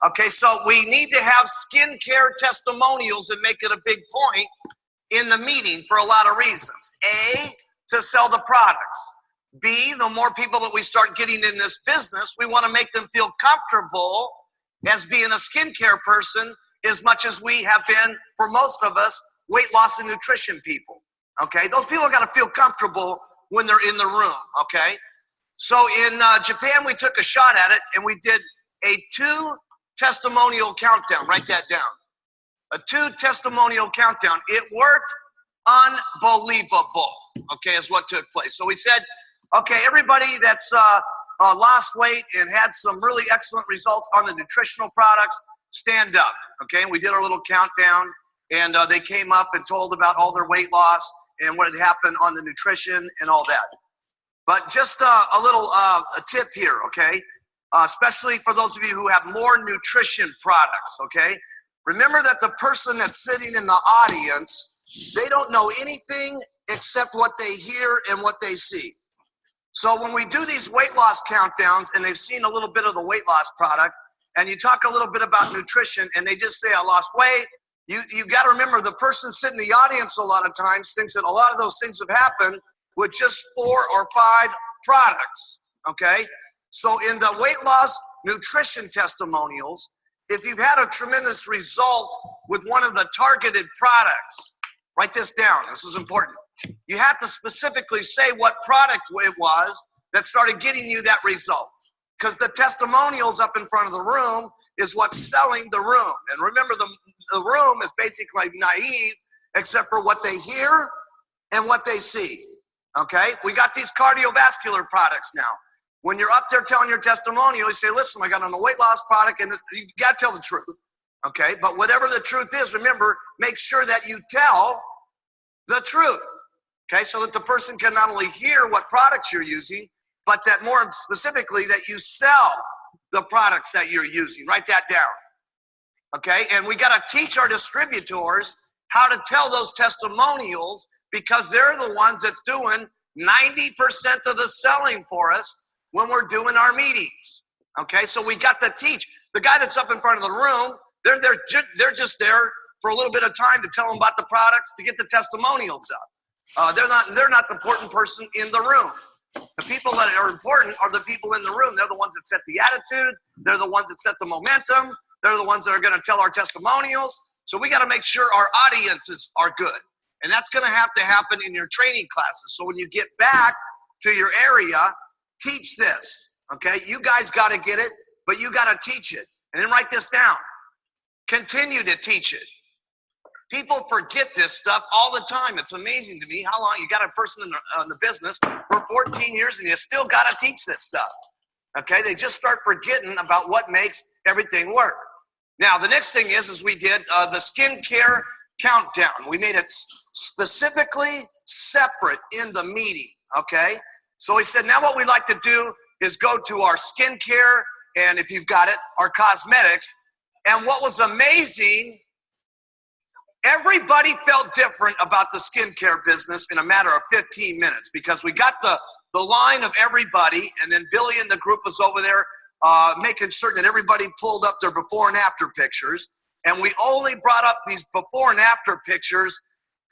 Okay, so we need to have skincare testimonials and make it a big point in the meeting for a lot of reasons. A, to sell the products. B, the more people that we start getting in this business, we want to make them feel comfortable as being a skincare person as much as we have been, for most of us, weight loss and nutrition people. Okay, those people got to feel comfortable when they're in the room. Okay, so in Japan, we took a shot at it and we did a 2 testimonial countdown. Write that down. A 2 testimonial countdown. It worked unbelievable. Okay, is what took place. So we said, okay, everybody that's lost weight and had some really excellent results on the nutritional products, stand up. Okay, and we did our little countdown, and they came up and told about all their weight loss and what had happened on the nutrition and all that. But just a little a tip here, okay? Especially for those of you who have more nutrition products, okay? Remember that the person that's sitting in the audience, they don't know anything except what they hear and what they see. So when we do these weight loss countdowns and they've seen a little bit of the weight loss product and you talk a little bit about nutrition and they just say, I lost weight, you got to remember the person sitting in the audience a lot of times thinks that a lot of those things have happened with just 4 or 5 products, okay? So in the weight loss nutrition testimonials, if you've had a tremendous result with one of the targeted products, write this down, this is important. You have to specifically say what product it was that started getting you that result. Because the testimonials up in front of the room is what's selling the room. And remember, the room is basically naive except for what they hear and what they see. Okay? We got these cardiovascular products now. When you're up there telling your testimonial, you say, listen, I got on a weight loss product, and you got to tell the truth. Okay? But whatever the truth is, remember, make sure that you tell the truth. Okay? So that the person can not only hear what products you're using, but that more specifically that you sell the products that you're using. Write that down. Okay? And we got to teach our distributors how to tell those testimonials because they're the ones that's doing 90% of the selling for us when we're doing our meetings. Okay? So we got to teach. The guy that's up in front of the room, they're just there for a little bit of time to tell them about the products to get the testimonials up. They're not the important person in the room. The people that are important are the people in the room. They're the ones that set the attitude. They're the ones that set the momentum. They're the ones that are going to tell our testimonials. So we got to make sure our audiences are good. And that's going to happen in your training classes. So when you get back to your area, teach this. Okay? You guys got to get it, but you got to teach it. And then write this down. Continue to teach it. People forget this stuff all the time. It's amazing to me how long you got a person in the business for 14 years and you still got to teach this stuff. Okay, they just start forgetting about what makes everything work. Now, the next thing is we did the skincare countdown. We made it specifically separate in the meeting. Okay, so we said now what we'd like to do is go to our skincare and if you've got it, our cosmetics. And what was amazing, everybody felt different about the skincare business in a matter of 15 minutes because we got the line of everybody, and then Billy and the group was over there making certain that everybody pulled up their before and after pictures. And we only brought up these before and after pictures,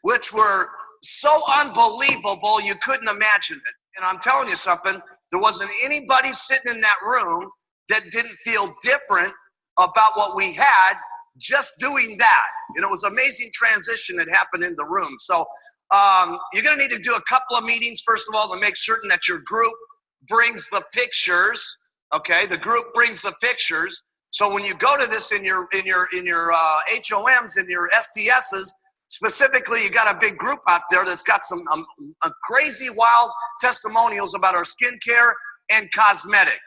which were so unbelievable you couldn't imagine it. And I'm telling you something, there wasn't anybody sitting in that room that didn't feel different about what we had just doing that. And it was an amazing transition that happened in the room. So you're going to need to do a couple of meetings, first of all, to make certain that your group brings the pictures. Okay, the group brings the pictures. So when you go to this in your HOMs and your STSs, specifically, you got a big group out there that's got some crazy, wild testimonials about our skincare and cosmetics.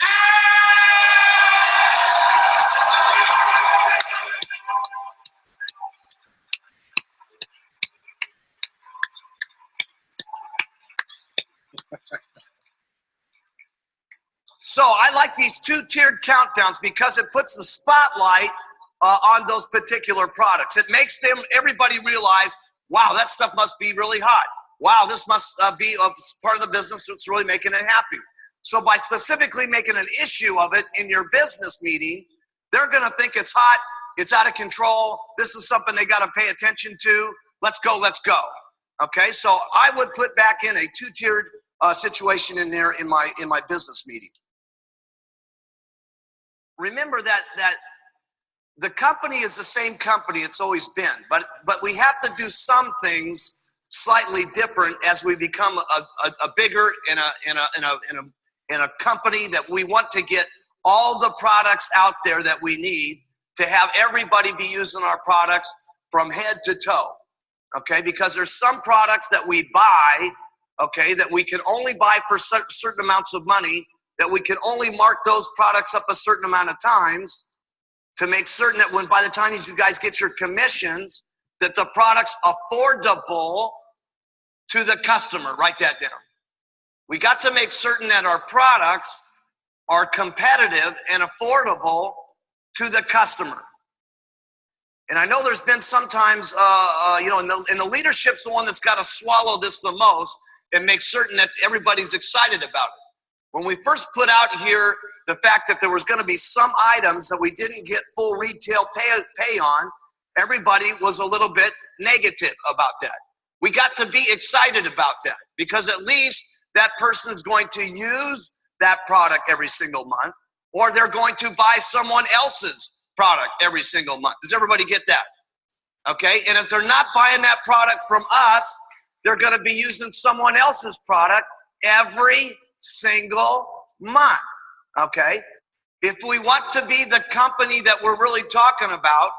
So I like these 2-tiered countdowns because it puts the spotlight on those particular products. It makes everybody realize, wow, that stuff must be really hot. Wow, this must be a part of the business that's really making it happy. So by specifically making an issue of it in your business meeting, They're going to think it's hot, it's out of control. This is something they got to pay attention to. Let's go, let's go. Okay, so I would put back in a two-tiered situation in there in my business meeting. Remember that the company is the same company it's always been, but we have to do some things slightly different as we become a bigger in a company that we want to get all the products out there that we need to have everybody be using our products from head to toe. Okay, because there's some products that we buy, okay, that we can only buy for certain amounts of money, that we can only mark those products up a certain amount of times to make certain that when by the time you guys get your commissions, that the product's affordable to the customer. Write that down. We got to make certain that our products are competitive and affordable to the customer. And I know there's been sometimes, you know, and the leadership's the one that's got to swallow this the most and make certain that everybody's excited about it. When we first put out here the fact that there was going to be some items that we didn't get full retail pay on, everybody was a little bit negative about that. We got to be excited about that because at least that person's going to use that product every single month, or they're going to buy someone else's product every single month. Does everybody get that? Okay, and if they're not buying that product from us, they're going to be using someone else's product every single month. Okay, if we want to be the company that we're really talking about,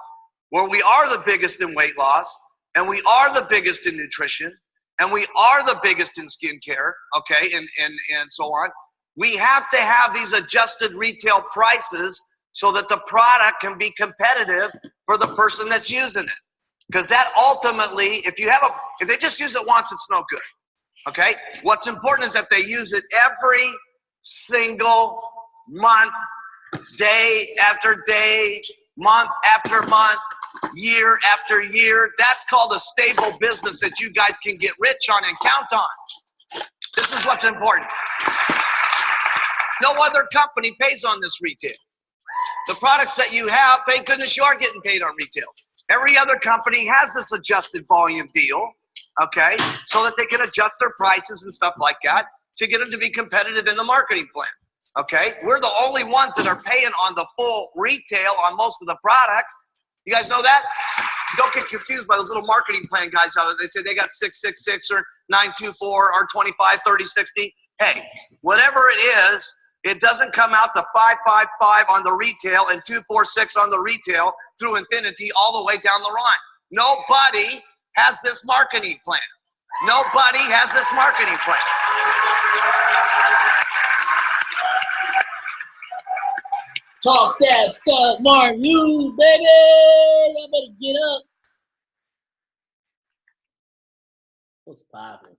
where we are the biggest in weight loss, and we are the biggest in nutrition, and we are the biggest in skincare, okay, and so on, we have to have these adjusted retail prices so that the product can be competitive for the person that's using it. Because that ultimately, if they just use it once, it's no good. Okay? What's important is that they use it every single month, day after day, month after month, year after year. That's called a stable business that you guys can get rich on and count on. This is what's important. No other company pays on this retail. The products that you have, thank goodness you are getting paid on retail. Every other company has this adjusted volume deal, okay, so that they can adjust their prices and stuff like that to get them to be competitive in the marketing plan, okay? We're the only ones that are paying on the full retail on most of the products. You guys know that? Don't get confused by those little marketing plan guys out there. They say they got 666 or 924 or 25, 30, 60. Hey, whatever it is, it doesn't come out to 555 on the retail and 246 on the retail through infinity all the way down the line. Nobody has this marketing plan. Nobody has this marketing plan. Talk that stuff, Mark News, baby. Y'all better get up. What's poppin'?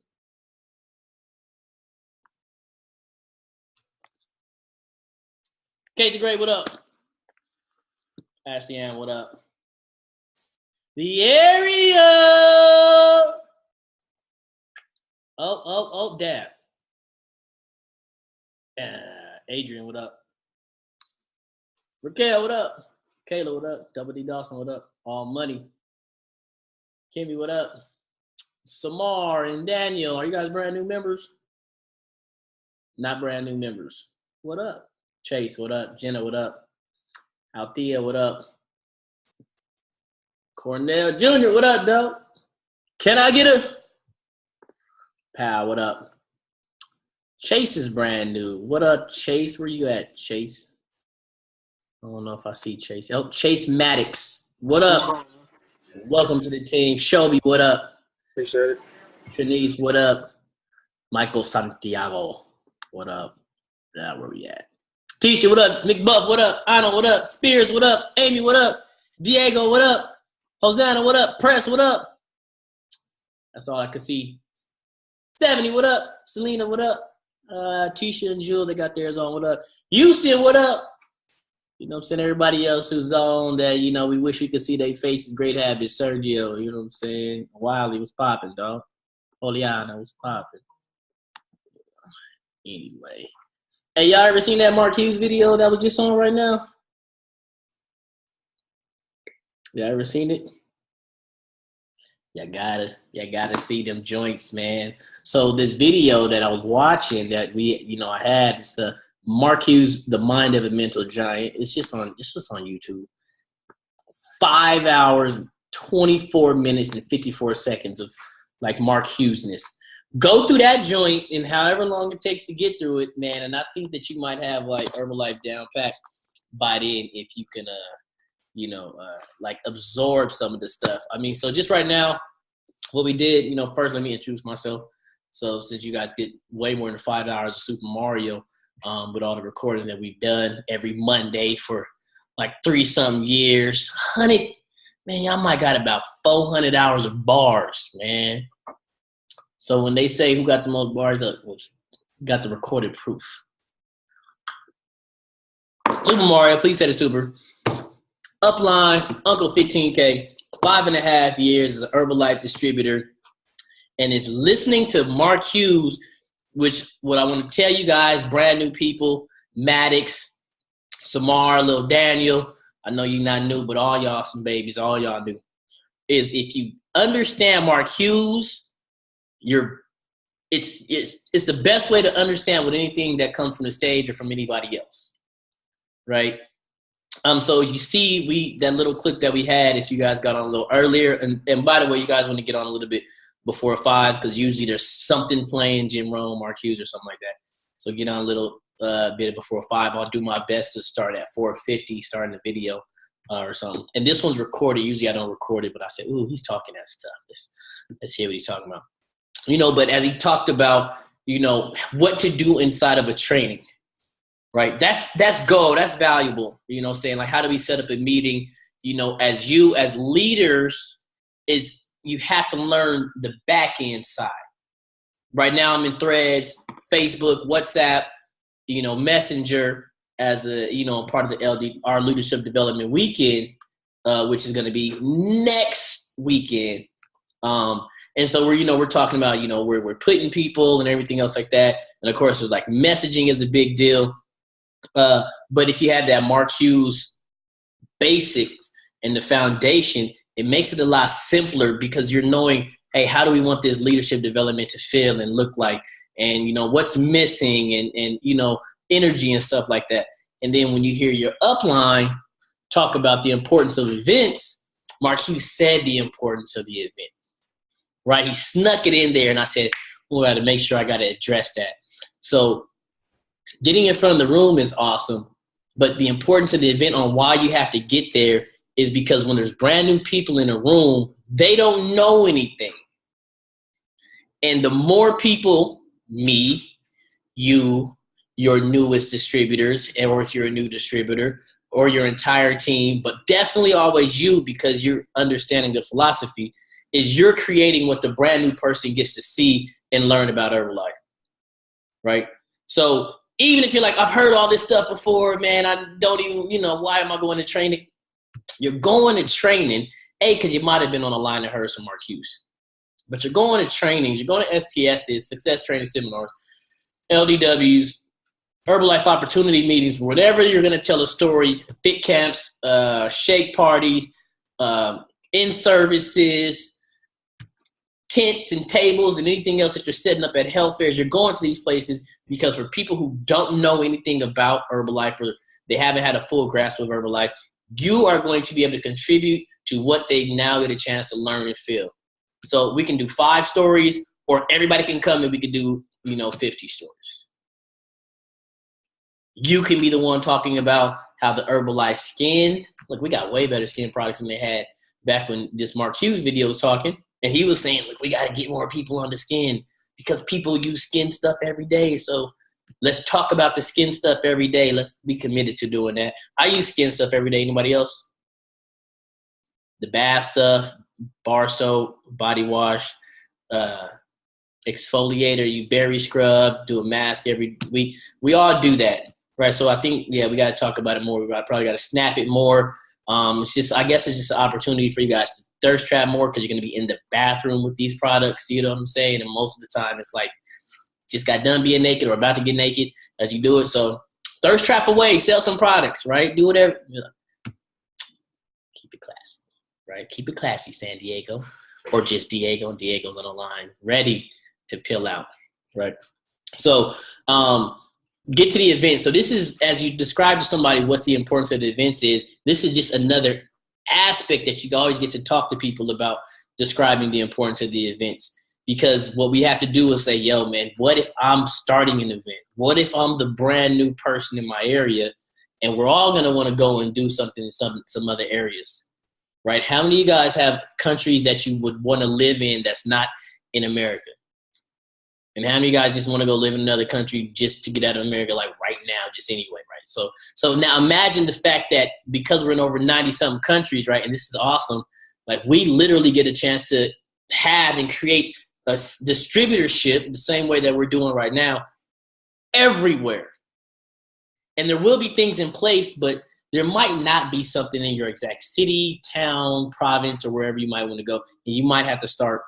Kate the Great, what up? Ashley Ann, what up? The area. Oh, dab. Adrian, what up? Raquel, what up? Kayla, what up? Double D Dawson, what up? All Money. Kimmy, what up? Samar and Daniel, are you guys brand new members? Not brand new members. What up? Chase, what up? Jenna, what up? Althea, what up? Cornell Jr., what up, dog? Can I get a? Pal, what up? Chase is brand new. What up, Chase? Where you at, Chase? I don't know if I see Chase. Oh, Chase Maddox, what up? Welcome to the team. Shelby, what up? Appreciate it. Trinice, what up? Michael Santiago, what up? Yeah, where we at? Tisha, what up? McBuff, what up? Anna, what up? Spears, what up? Amy, what up? Diego, what up? Hosanna, what up? Press, what up? That's all I could see. 70, what up? Selena, what up? Tisha and Jewel, they got theirs on. What up? Houston, what up? You know what I'm saying? Everybody else who's on that, you know, we wish we could see their faces. Great habits. Sergio, you know what I'm saying? Wiley was popping, dog. Oliana was popping. Anyway. Hey, y'all ever seen that Mark Hughes video that was just on right now? You ever seen it? You gotta see them joints, man. So this video that I was watching that I had, it's the Mark Hughes, The Mind of a Mental Giant. It's just on YouTube. 5 hours, 24 minutes, and 54 seconds of like Mark Hughesness. Go through that joint in however long it takes to get through it, man. And I think that you might have like Herbalife down pat by then if you can like absorb some of the stuff. I mean, so just right now, what we did, first let me introduce myself. So since you guys get way more than 5 hours of Super Mario with all the recordings that we've done every Monday for like 3-something years, man, y'all might got about 400 hours of bars, man. So when they say who got the most bars up, got the recorded proof. Super Mario, please say the super. Upline, Uncle 15K, 5.5 years as an Herbalife distributor, and is listening to Mark Hughes, which what I want to tell you guys, brand new people, Maddox, Samar, Lil Daniel, I know you're not new, but all y'all some babies, all y'all new, is if you understand Mark Hughes, it's the best way to understand with anything that comes from the stage or from anybody else, right? So you see that little clip that we had is you guys got on a little earlier. And by the way, you guys want to get on a little bit before 5 because usually there's something playing, Jim Rome, Mark Hughes or something like that. So get on a little bit before 5. I'll do my best to start at 4:50, starting the video or something. And this one's recorded. Usually I don't record it, but I said, ooh, he's talking that stuff. Let's hear what he's talking about. But as he talked about, what to do inside of a training. Right. That's gold. That's valuable. Saying like, how do we set up a meeting? As leaders you have to learn the back end side. Right now I'm in Threads, Facebook, WhatsApp, Messenger as a, part of the our Leadership Development Weekend, which is going to be next weekend. And so we're talking about, we're putting people and everything else like that. And of course there's like messaging is a big deal. But if you have that Mark Hughes basics and the foundation, it makes it a lot simpler because you're knowing, hey, how do we want this leadership development to feel and look like? And, what's missing and energy and stuff like that. And then when you hear your upline talk about the importance of events, Mark Hughes said the importance of the event, right? He snuck it in there. And I said, well, I got to make sure I got to address that. So getting in front of the room is awesome, but the importance of the event on why you have to get there is because when there's brand new people in a room, they don't know anything. And the more people, me, you, your newest distributors, or if you're a new distributor, or your entire team, but definitely always you because you're understanding the philosophy, is you're creating what the brand new person gets to see and learn about Herbalife, right? So even if you're like, I've heard all this stuff before, man, I don't even, why am I going to training? You're going to training, because you might have been on a line and heard some Mark Hughes. But you're going to trainings, you're going to STSs, Success Training Seminars, LDWs, Herbalife Opportunity Meetings, whatever you're going to tell a story, fit camps, shake parties, in-services, tents and tables and anything else that you're setting up at health fairs. You're going to these places because for people who don't know anything about Herbalife or they haven't had a full grasp of Herbalife, you are going to be able to contribute to what they now get a chance to learn and feel. So we can do 5 stories or everybody can come and we can do, 50 stories. You can be the one talking about how the Herbalife skin, look, we got way better skin products than they had back when this Mark Hughes video was talking. And he was saying, look, we got to get more people on the skin because people use skin stuff every day. So let's talk about the skin stuff every day. Let's be committed to doing that. I use skin stuff every day. Anybody else? The bath stuff, bar soap, body wash, exfoliator, you berry scrub, do a mask every week. We all do that, right? So I think, we got to talk about it more. We probably got to snap it more. I guess it's just an opportunity for you guys to thirst trap more because you're going to be in the bathroom with these products. You know what I'm saying? And most of the time it's like just got done being naked or about to get naked as you do it. So thirst trap away, sell some products, right? Do whatever. Keep it classy. right? Keep it classy, San Diego, or just Diego, and Diego's on the line, ready to pill out, right? So get to the event. So this is, as you describe to somebody what the importance of the events is, this is just another aspect that you always get to talk to people about, describing the importance of the events. Because what we have to do is say, yo, man, what if I'm starting an event? What if I'm the brand new person in my area, and we're all going to want to go and do something in some other areas, right? How many of you guys have countries that you would want to live in that's not in America? And how many of you guys just want to go live in another country just to get out of America, like right now, just anyway, right? So now imagine the fact that because we're in over 90-something countries, right, and this is awesome, like we literally get a chance to have and create a distributorship the same way that we're doing right now everywhere. And there will be things in place, but there might not be something in your exact city, town, province, or wherever you might want to go. And you might have to start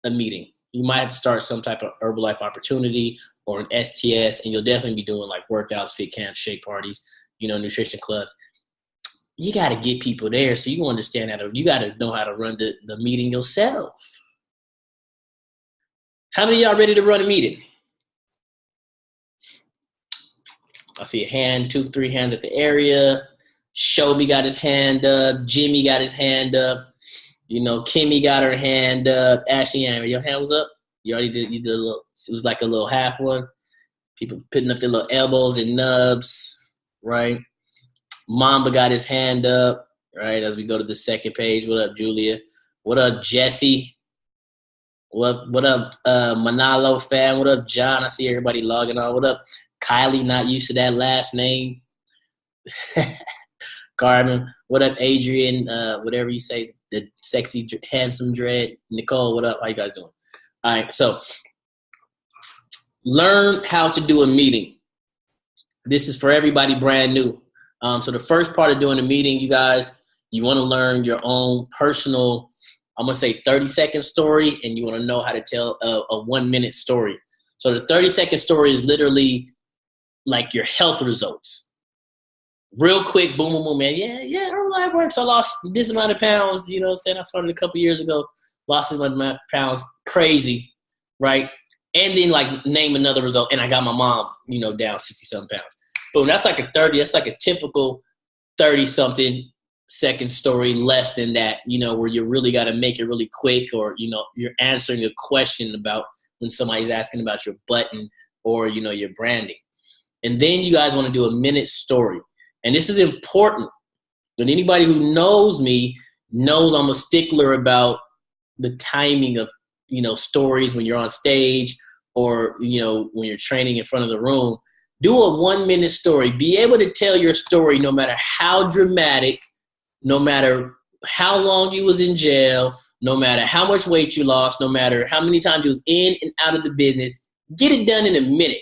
a meeting. You might have to start some type of Herbalife opportunity or an STS, and you'll definitely be doing like workouts, fit camps, shake parties, nutrition clubs. You got to get people there so you understand you got to know how to run the meeting yourself. How many of y'all ready to run a meeting? I see a hand, 2, 3 hands at the area. Shelby got his hand up. Jimmy got his hand up. Kimmy got her hand up. Ashley, your hand was up? You did a little, it was like a little half one. People putting up their little elbows and nubs, right? Mamba got his hand up, right? As we go to the second page. What up, Julia? What up, Jesse? What up, Manalo fam? What up, John? I see everybody logging on. What up, Kylie? Not used to that last name. Carmen. What up, Adrian? Whatever you say, the sexy, handsome dread. Nicole, what up? How you guys doing? All right, so learn how to do a meeting. This is for everybody brand new. So the first part of doing a meeting, you guys, you want to learn your own personal, I'm going to say 30-second story, and you want to know how to tell a 1-minute story. So the 30-second story is literally like your health results. Real quick, boom, boom, boom, man. Yeah, Herbalife works. I lost this amount of pounds, saying I started a couple years ago, lost this amount of pounds, crazy, right? And then like name another result, and I got my mom, down 60-something pounds. Boom, that's like a typical 30-something second story, less than that, where you really got to make it really quick, or, you're answering a question about when somebody's asking about your button or, your branding. And then you guys want to do a minute story. And this is important. But anybody who knows me knows I'm a stickler about the timing of, stories when you're on stage or, when you're training in front of the room. Do a 1-minute story. Be able to tell your story no matter how dramatic, no matter how long you was in jail, no matter how much weight you lost, no matter how many times you was in and out of the business. Get it done in a minute.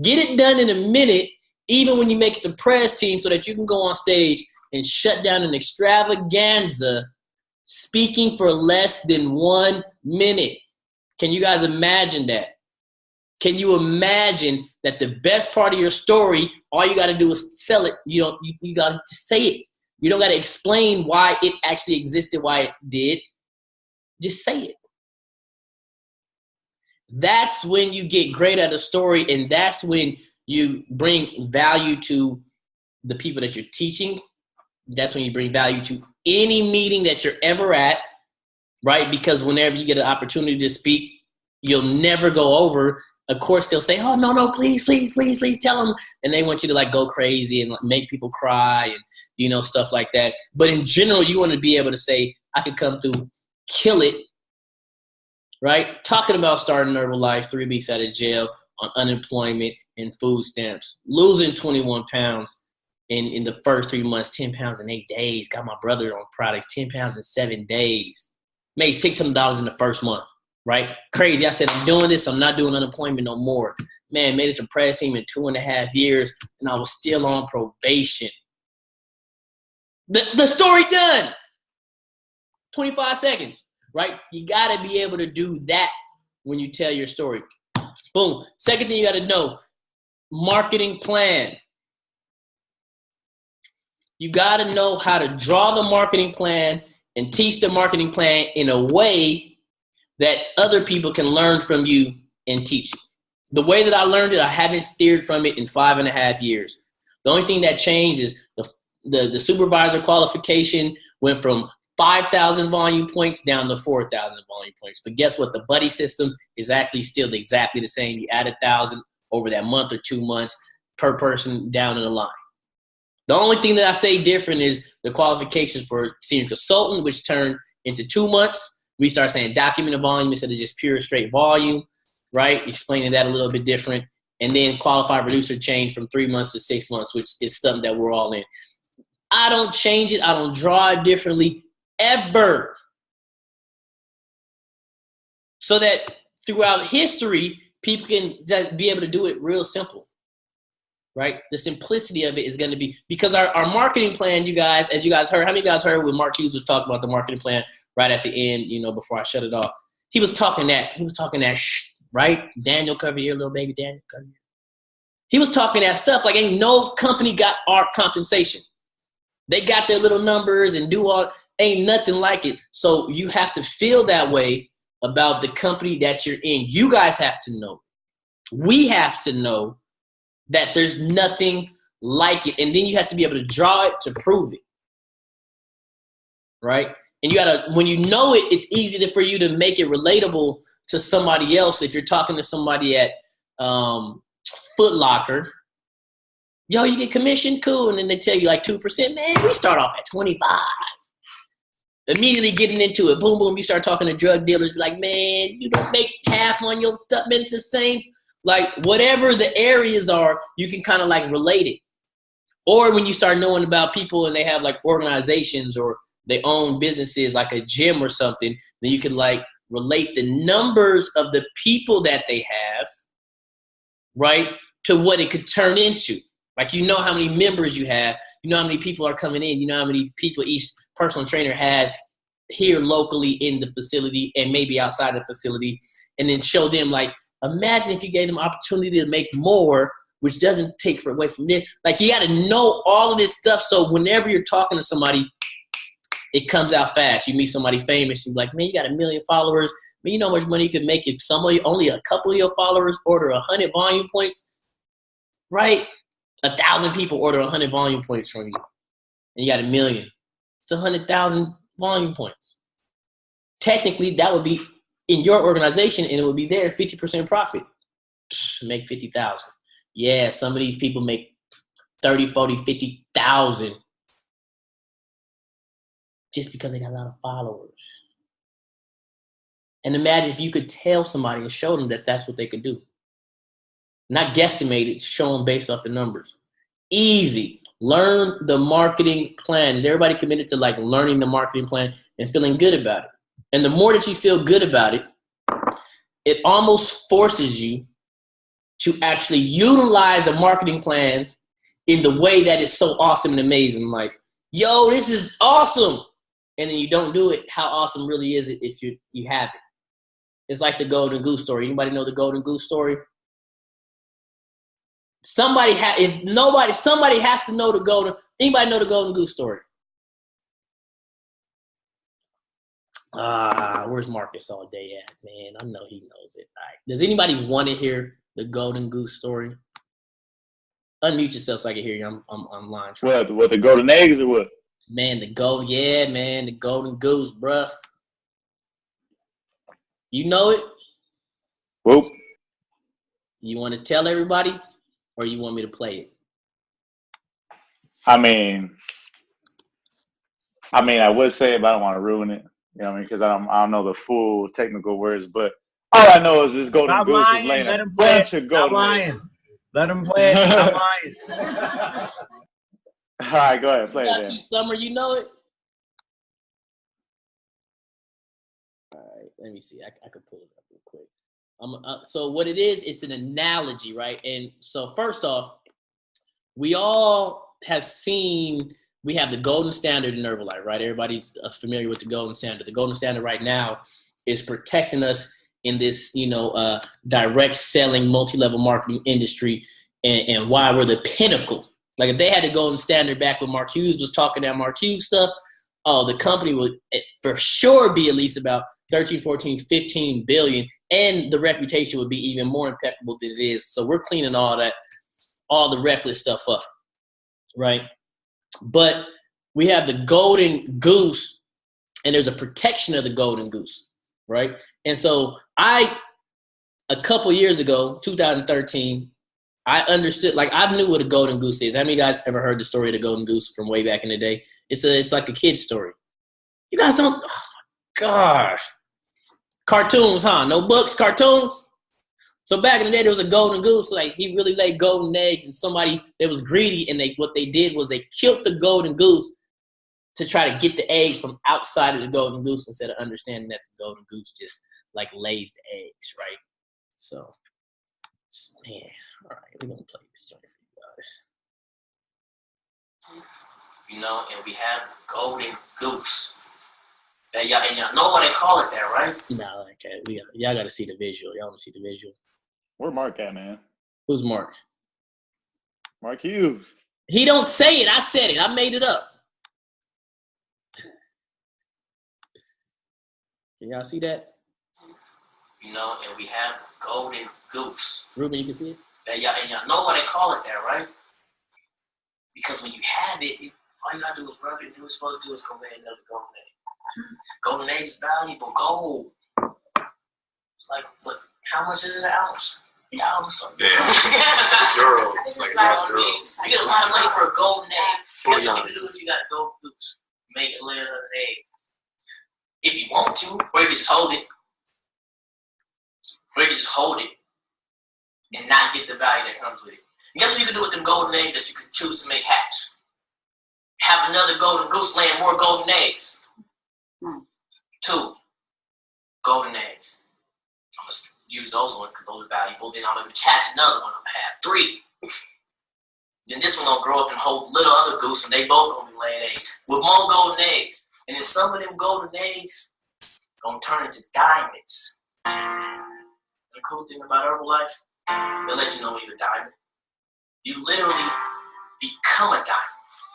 Get it done in a minute, even when you make it to press team, so that you can go on stage and shut down an extravaganza speaking for less than 1 minute. Can you guys imagine that? Can you imagine that the best part of your story, all you got to do is sell it? You got to say it. You don't got to explain why it actually existed, why it did. Just say it. That's when you get great at a story, and that's when you bring value to the people that you're teaching. That's when you bring value to any meeting that you're ever at, right? Because whenever you get an opportunity to speak, you'll never go over. Of course, they'll say, oh, no, please tell them. And they want you to like go crazy and make people cry and, stuff like that. But in general, you want to be able to say, I could come through, kill it, right? Talking about starting Herbalife 3 weeks out of jail on unemployment and food stamps, losing 21 pounds in the first 3 months, 10 pounds in 8 days. Got my brother on products, 10 pounds in 7 days. Made $600 in the first month. Right? Crazy. I said, I'm doing this. I'm not doing unemployment no more. Man, made it to press team in 2.5 years, and I was still on probation. The story done. 25 seconds, right? You got to be able to do that when you tell your story. Boom. Second thing you got to know, marketing plan. You got to know how to draw the marketing plan and teach the marketing plan in a way that other people can learn from you and teach you. The way that I learned it, I haven't steered from it in 5.5 years. The only thing that changed is the supervisor qualification went from 5,000 volume points down to 4,000 volume points. But guess what? The buddy system is actually still exactly the same. You add 1,000 over that month or 2 months per person down in the line. The only thing that I say different is the qualifications for senior consultant, which turned into 2 months. We start saying documented volume instead of just pure straight volume, right? Explaining that a little bit different. And then qualified producer changed from 3 months to 6 months, which is something that we're all in. I don't change it. I don't draw it differently ever. So that throughout history, people can just be able to do it real simple, right? The simplicity of it is going to be, because our marketing plan, you guys, as you guys heard, how many of you guys heard when Mark Hughes was talking about the marketing plan right at the end, before I shut it off? He was talking that, right? Daniel, cover your little baby, Daniel, cover your. He was talking that stuff like ain't no company got our compensation. They got their little numbers and ain't nothing like it. So you have to feel that way about the company that you're in. You guys have to know. We have to know that there's nothing like it. And then you have to be able to draw it to prove it. Right? And you gotta, when you know it, it's easy for you to make it relatable to somebody else. If you're talking to somebody at Foot Locker, yo, you get commission, cool, and then they tell you like 2%. Man, we start off at 25. Immediately getting into it, boom, boom. You start talking to drug dealers, like, man, you don't make half on your stuff, man. It's the same. Like whatever the areas are, you can kind of like relate it. Or when you start knowing about people and they have like organizations or they own businesses like a gym or something, then you can like relate the numbers of the people that they have, right, to what it could turn into. Like, how many members you have, how many people are coming in, how many people each personal trainer has here locally in the facility and maybe outside the facility, and then show them, like, imagine if you gave them opportunity to make more, which doesn't take away from this. Like, you got to know all of this stuff, so whenever you're talking to somebody, it comes out fast. You meet somebody famous, you're like, man, you got 1 million followers. Man, you know how much money you could make if only a couple of your followers order 100 volume points, right? 1,000 people order 100 volume points from you, and you got 1 million. It's 100,000 volume points. Technically, that would be in your organization, and it would be there 50% profit. Make 50,000. Yeah, some of these people make 30, 40, 50,000 just because they got a lot of followers. And imagine if you could tell somebody and show them that that's what they could do. Not guesstimate it, show them based off the numbers. Easy. Learn the marketing plan. Is everybody committed to like learning the marketing plan and feeling good about it? And the more that you feel good about it, it almost forces you to actually utilize a marketing plan in the way that is so awesome and amazing. Like, yo, this is awesome. And then you don't do it. How awesome really is it if you have it? It's like the Golden Goose story. Anybody know the Golden Goose story? Somebody has to know the Golden. Anybody know the Golden Goose story? Where's Marcus all day at, man? I know he knows it. All right. Does anybody want to hear the Golden Goose story? Unmute yourself so I can hear you. I'm lying. What the golden eggs or what? Man, the Golden Goose, bruh. You know it? Whoop. You want to tell everybody? Or you want me to play it? I mean, I would say it, but I don't want to ruin it. You know what I mean? Because I don't know the full technical words. But all I know is this Golden Goose is laying a bunch of golden eggs. Let him play it. Stop lying. All right, go ahead. Play it then. You, Summer, you know it? All right, let me see. I could pull it up real quick. So what it is, it's an analogy, right? And so first off, we all have seen, we have the golden standard in Herbalife, right? Everybody's familiar with the golden standard. The golden standard right now is protecting us in this, direct selling, multi-level marketing industry, and why we're the pinnacle, Like if they had the golden standard back when Mark Hughes was talking that Mark Hughes stuff, the company would for sure be at least about 13, 14, 15 billion. And the reputation would be even more impeccable than it is. So we're cleaning all the reckless stuff up, right? But we have the golden goose, and there's a protection of the golden goose, right? And so a couple years ago, 2013, I understood, like I knew what a golden goose is. How many of you guys ever heard the story of the golden goose from way back in the day? It's like a kid's story. You guys don't, oh my gosh. Cartoons, huh? No books, cartoons? So back in the day, there was a golden goose. Like he really laid golden eggs, and somebody that was greedy, and what they did was they killed the golden goose to try to get the eggs from outside of the golden goose instead of understanding that the golden goose just like lays the eggs, right? So, man, all right, we're gonna play this joint for you guys. You know, and we have the golden goose. And y'all know why they call it that, right? No, okay. Y'all got to see the visual. Y'all want to see the visual? Where Mark at, man? Who's Mark? Mark Hughes. He don't say it. I said it. I made it up. Can y'all see that? You know, and we have the golden goose. Ruben, you can see it? And y'all know why they call it that, right? Because when you have it, all you got to do is rub it, and what you're supposed to do is go make another golden egg. Golden egg is valuable. Gold. It's like, look, how much is it an ounce? $1 or something. Yeah. Euro. It's like €1. You get a lot of money for a golden egg. That's what you can do if you got a golden goose. Make it lay another egg. If you want to, or you can just hold it. Or you can just hold it and not get the value that comes with it. And guess what you can do with them golden eggs that you can choose to make hatch? Have another golden goose laying more golden eggs. 2 golden eggs. I'm going to use those ones because those are valuable. Then I'm going to hatch another one. I'm going to have 3. Then this one going to grow up and hold little other goose, and they both going to be laying eggs with more golden eggs. And then some of them golden eggs going to turn into diamonds. The cool thing about Herbalife, they'll let you know when you're a diamond. You literally become a diamond.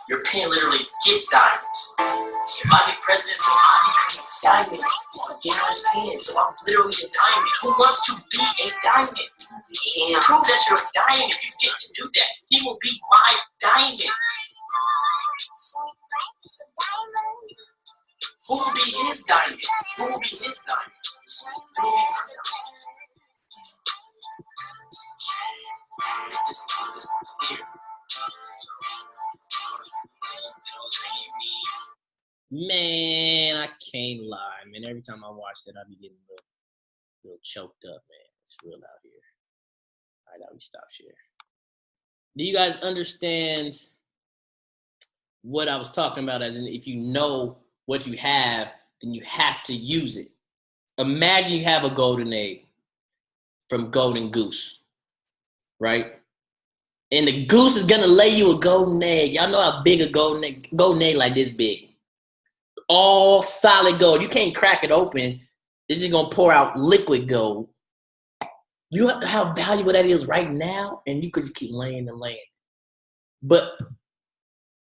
Your pen literally gets diamonds. If I get president, so I become a diamond. You understand? So I'm literally a diamond. Who wants to be a diamond? Prove that you're a diamond. If you get to do that, he will be my diamond. Who will be his diamond? Who will be his diamond? Who will be my diamond? This is here. Man, I can't lie, man. Every time I watch that, I be getting a little choked up, man. It's real out here. All right, now we stop share. Do you guys understand what I was talking about? As in, if you know what you have, then you have to use it. Imagine you have a golden egg from Golden Goose, right? And the goose is gonna lay you a golden egg. Y'all know how big a golden egg like this big. All solid gold. You can't crack it open. It's just gonna pour out liquid gold. You know how valuable that is right now, and you could just keep laying and laying. But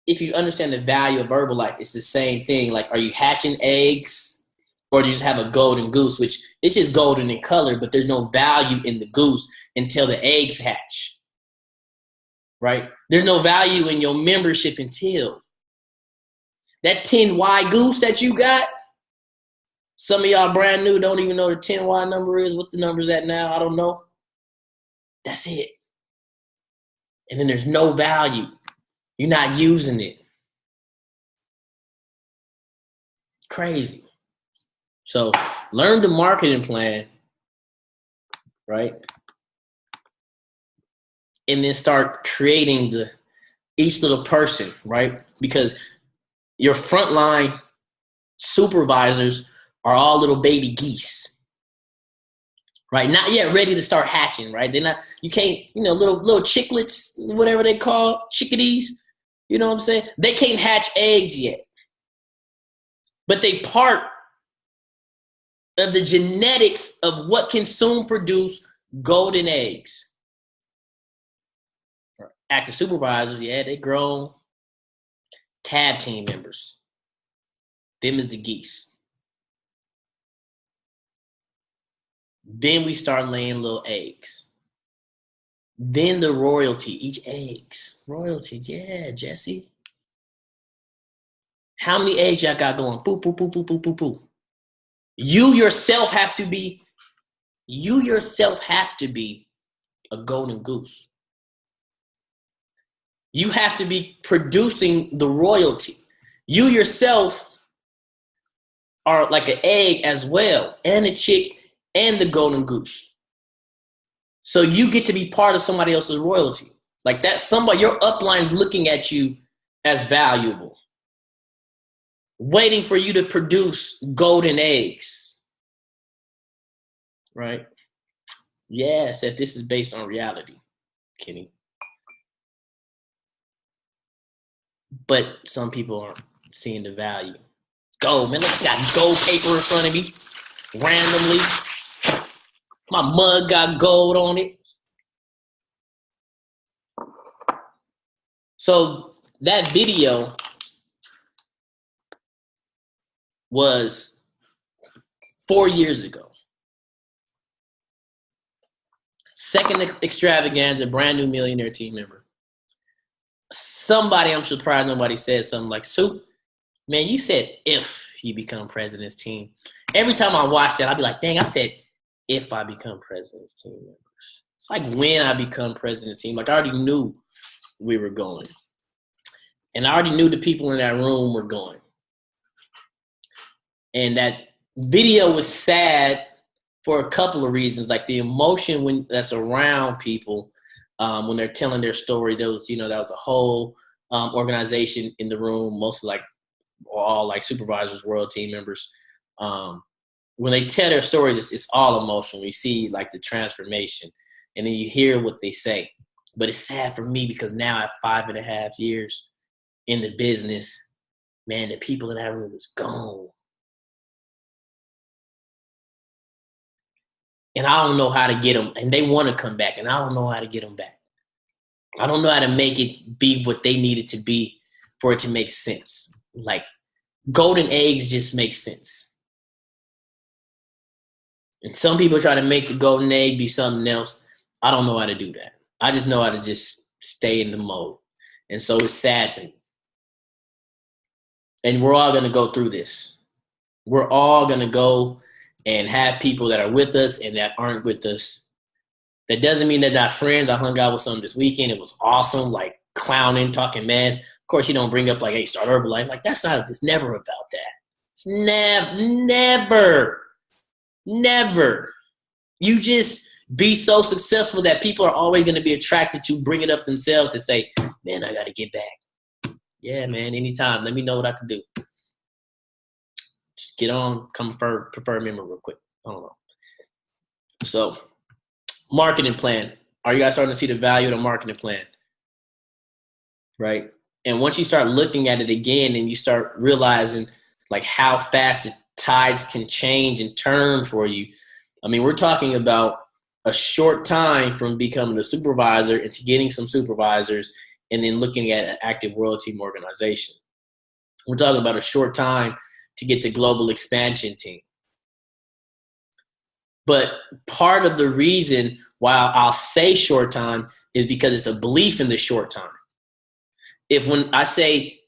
if you understand the value of Herbalife, it's the same thing. Like, are you hatching eggs, or do you just have a golden goose, which it's just golden in color, but there's no value in the goose until the eggs hatch. Right? There's no value in your membership until that 10Y goose that you got. Some of y'all brand new don't even know the 10Y number is. What the number's at now, I don't know. That's it. And then there's no value. You're not using it. Crazy. So learn the marketing plan, right? And then start creating each little person, right? Because your frontline supervisors are all little baby geese, right? Not yet ready to start hatching, right? They're not, you can't, little chicklets, whatever they call, chickadees, you know what I'm saying? They can't hatch eggs yet. But they part of the genetics of what can soon produce golden eggs. active supervisors, yeah, they grown. Tab team members. Them is the geese. Then we start laying little eggs. Then the royalty, each eggs. Royalties, yeah, Jesse. How many eggs y'all got going? Poo, poo, poo, poo, poo, poo, poo. You yourself have to be a golden goose. You have to be producing the royalty. You yourself are like an egg as well, and a chick and the golden goose. So you get to be part of somebody else's royalty. Like that, somebody, your upline's looking at you as valuable, waiting for you to produce golden eggs. Right? Yes, if this is based on reality, Kenny. But some people aren't seeing the value. Gold, man. Look, I got gold paper in front of me. Randomly. My mug got gold on it. So that video was 4 years ago. Second extravaganza, brand new millionaire team member. Somebody, I'm surprised nobody said something like, Soup, man, you said if you become president's team. Every time I watch that, I'll be like, dang, I said if I become president's team members. It's like when I become president's team. Like I already knew we were going. And I already knew the people in that room were going. And that video was sad for a couple of reasons. Like the emotion that's around people when they're telling their story. That was a whole organization in the room, mostly like all like supervisors, world team members. When they tell their stories, it's all emotional. You see like the transformation, and then you hear what they say. But it's sad for me because now I have 5.5 years in the business. Man, the people in that room is gone. And I don't know how to get them. And they want to come back, and I don't know how to get them back. I don't know how to make it be what they need it to be for it to make sense. Like golden eggs just make sense. And some people try to make the golden egg be something else. I don't know how to do that. I just know how to just stay in the mode. And so it's sad to me. And we're all going to go through this. We're all going to go and have people that are with us and that aren't with us. That doesn't mean they're not friends. I hung out with some this weekend. It was awesome, like clowning, talking mess. Of course, you don't bring up like, hey, start Herbalife. Like it's never about that. It's never. You just be so successful that people are always going to be attracted to bring it up themselves to say, man, I got to get back. Yeah, man, anytime. Let me know what I can do. Just get on, come prefer member real quick. I don't know. So, marketing plan. Are you guys starting to see the value of the marketing plan? Right? And once you start looking at it again and you start realizing like how fast the tides can change and turn for you. I mean, we're talking about a short time from becoming a supervisor into getting some supervisors and then looking at an active world team organization. We're talking about a short time to get to global expansion team. But part of the reason why I'll say short time is because it's a belief in the short time. If when I say,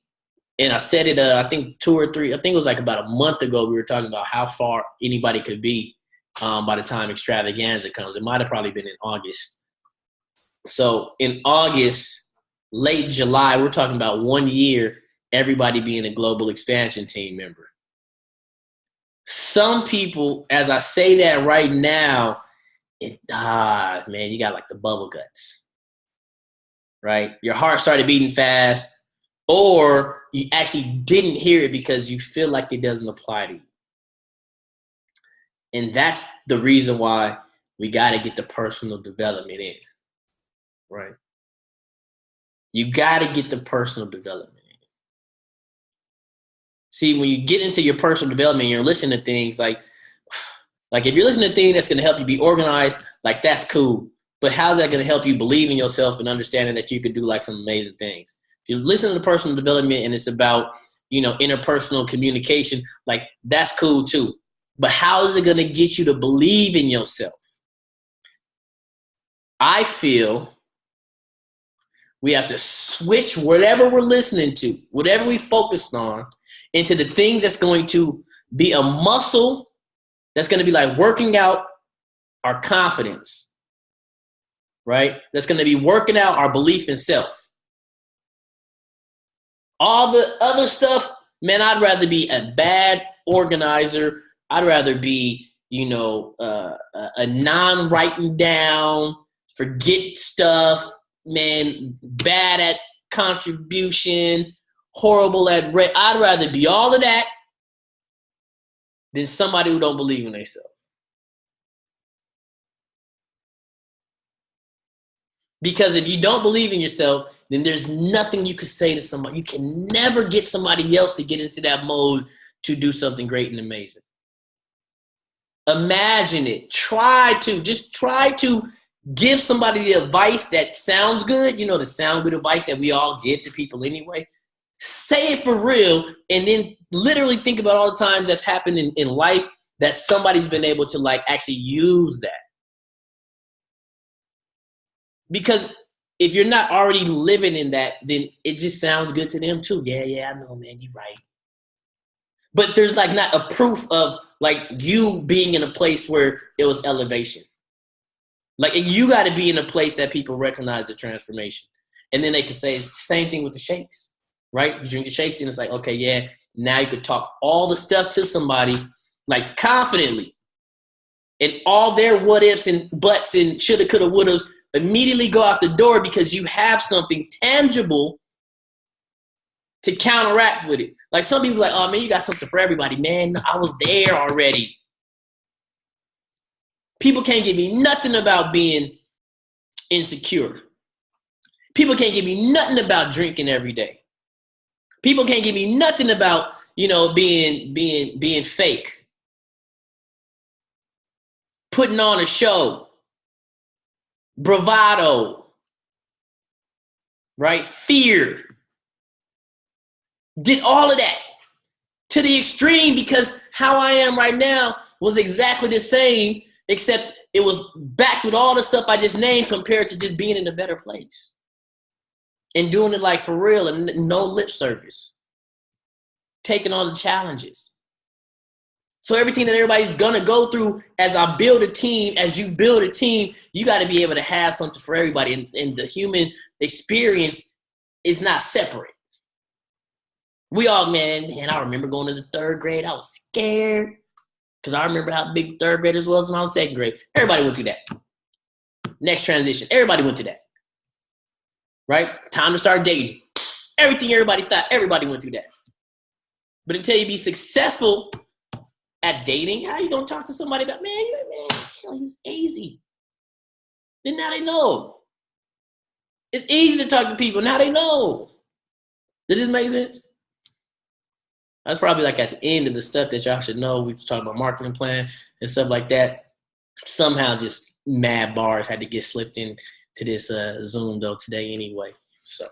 and I said it, I think 2 or 3, I think it was like about a month ago, we were talking about how far anybody could be by the time extravaganza comes. It might have probably been in August. So in August, late July, we're talking about 1 year, everybody being a global expansion team member. Some people, as I say that right now, man, you got like the bubble guts, right? Your heart started beating fast, or you actually didn't hear it because you feel like it doesn't apply to you. And that's the reason why we got to get the personal development in, right? You got to get the personal development in. See, when you get into your personal development, you're listening to things like if you're listening to things that's going to help you be organized, like that's cool. But how's that going to help you believe in yourself and understanding that you could do like some amazing things? If you listen to personal development and it's about, interpersonal communication, like that's cool too. But how is it going to get you to believe in yourself? I feel we have to switch whatever we're listening to, whatever we focused on, into the things that's going to be a muscle that's going to be like working out our confidence, right? That's going to be working out our belief in self. All the other stuff, man, I'd rather be a bad organizer. I'd rather be, a non-writing down, forget stuff, man, bad at contribution, horrible at I'd rather be all of that than somebody who don't believe in themselves. Because if you don't believe in yourself, then there's nothing you can say to somebody. You can never get somebody else to get into that mode to do something great and amazing. Imagine it. Try to give somebody the advice that sounds good. The sound good advice that we all give to people anyway. Say it for real, and then literally think about all the times that's happened in life that somebody's been able to like actually use that. Because if you're not already living in that, then it just sounds good to them too. Yeah, I know, man, you're right. But there's like not a proof of like you being in a place where it was elevation. Like you got to be in a place that people recognize the transformation. And then they can say it's the same thing with the shakes, right? You drink the shakes and it's like, okay, yeah, now you could talk all the stuff to somebody like confidently. And all their what ifs and buts and shoulda, coulda, wouldas immediately go out the door because you have something tangible to counteract with it. Like some people are like, oh man, you got something for everybody. Man, I was there already. People can't give me nothing about being insecure. People can't give me nothing about drinking every day. People can't give me nothing about, being fake. Putting on a show. Bravado. Right? Fear. Did all of that to the extreme because how I am right now was exactly the same, except it was backed with all the stuff I just named compared to just being in a better place and doing it like for real and no lip service, taking on the challenges. So everything that everybody's going to go through as I build a team, as you build a team, you got to be able to have something for everybody. And the human experience is not separate. We all, man, I remember going to the third grade. I was scared because I remember how big third graders was when I was second grade. Everybody went through that. Next transition, everybody went through that. Right? Time to start dating. Everything everybody thought, everybody went through that. But until you be successful at dating, how you going to talk to somebody about, man, I tell you it's easy. Then now they know. It's easy to talk to people. Now they know. Does this make sense? That's probably like at the end of the stuff that y'all should know. We was talking about marketing plan and stuff like that. Somehow just mad bars had to get slipped in to this Zoom though today anyway. So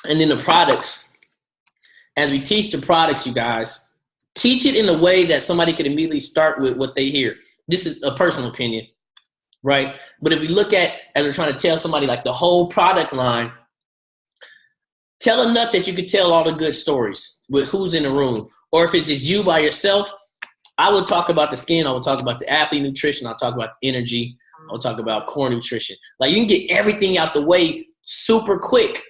and then the products. As we teach the products, you guys, teach it in a way that somebody could immediately start with what they hear. This is a personal opinion, right? But if we look at, as we're trying to tell somebody like the whole product line, tell enough that you could tell all the good stories with who's in the room. Or if it's just you by yourself, I would talk about the skin. I would talk about the athlete nutrition. I'll talk about the energy. I'll talk about core nutrition. Like you can get everything out the way super quick.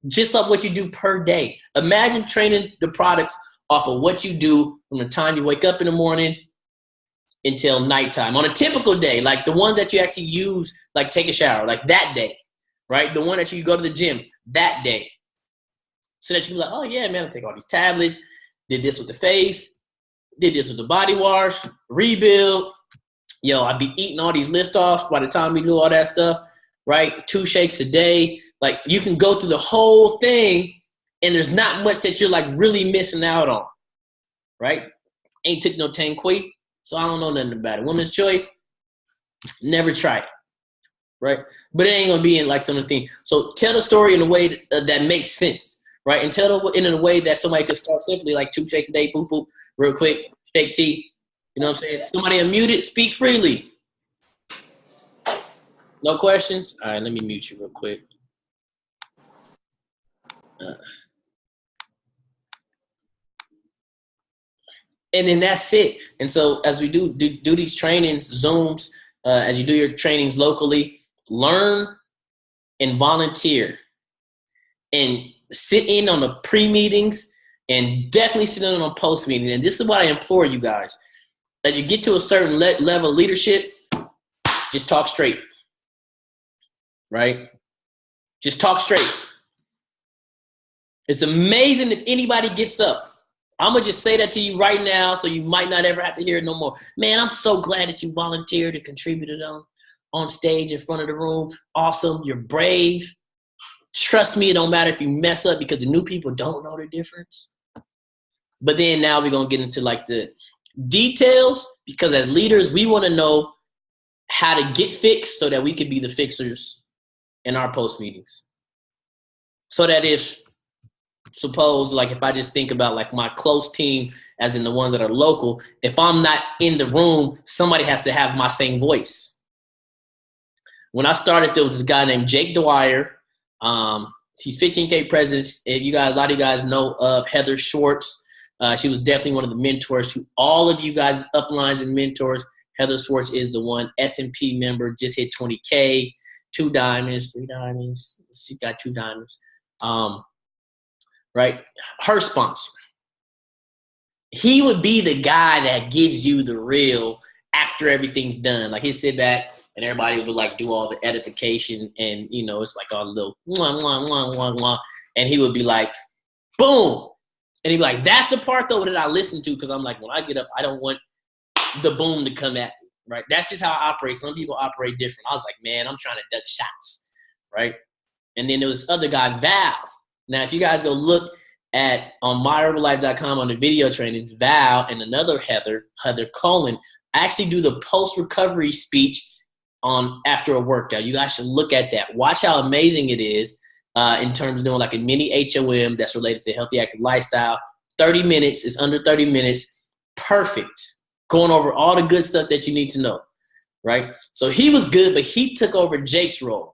Just off what you do per day. Imagine training the products off of what you do from the time you wake up in the morning until nighttime. On a typical day, like the ones that you actually use, like take a shower, like that day, right? The one that you go to the gym that day. So that you can be like, oh yeah, man, I'll take all these tablets, did this with the face, did this with the body wash, rebuild. Yo, I'd be eating all these lift-offs by the time we do all that stuff, right? 2 shakes a day. Like you can go through the whole thing and there's not much that you're like really missing out on, right? Ain't took no Tanquil, So I don't know nothing about it. Women's choice, never try it, right? But it ain't gonna be in like some of the things. So tell the story in a way that makes sense, right? And tell it in a way that somebody could start simply like 2 shakes a day, boop boop, real quick, shake tea. You know what I'm saying? Somebody unmuted, speak freely. No questions? All right, let me mute you real quick. And then that's it. And so as we do these trainings, Zooms, as you do your trainings locally, learn and volunteer and sit in on the pre-meetings and definitely sit in on a post-meeting. And this is what I implore you guys. As you get to a certain level of leadership, just talk straight, right? Just talk straight. It's amazing if anybody gets up. I'm going to just say that to you right now so you might not ever have to hear it no more. Man, I'm so glad that you volunteered and contributed on stage in front of the room. Awesome. You're brave. Trust me, it don't matter if you mess up because the new people don't know the difference. But then now we're going to get into like the details because as leaders, we want to know how to get fixed so that we can be the fixers in our post meetings. So that if I just think about like my close team, as in the ones that are local, if I'm not in the room, somebody has to have my same voice. When I started, there was this guy named Jake Dwyer. She's 15K president. If you guys, a lot of you guys know of Heather Schwartz. She was definitely one of the mentors to all of you guys, uplines and mentors. Heather Schwartz is the one S&P member, just hit 20K, 2 diamonds, 3 diamonds. She got 2 diamonds. Right? Her sponsor. He would be the guy that gives you the real after everything's done. Like he'd sit back and everybody would like do all the edification and, you know, it's like all the little mwah, mwah, mwah, mwah, mwah. And he would be like, boom. And he'd be like, that's the part though that I listen to because I'm like, when I get up, I don't want the boom to come at me, right? That's just how I operate. Some people operate different. I was like, man, I'm trying to duck shots, right? And then there was this other guy, Val. Now, if you guys go look at on myherbalife.com on the video trainings, Val and another Heather Cohen, actually do the post-recovery speech on after a workout. You guys should look at that. Watch how amazing it is in terms of doing like a mini HOM that's related to healthy, active lifestyle. 30 minutes. It's under 30 minutes. Perfect. Going over all the good stuff that you need to know, right? So he was good, but he took over Jake's role.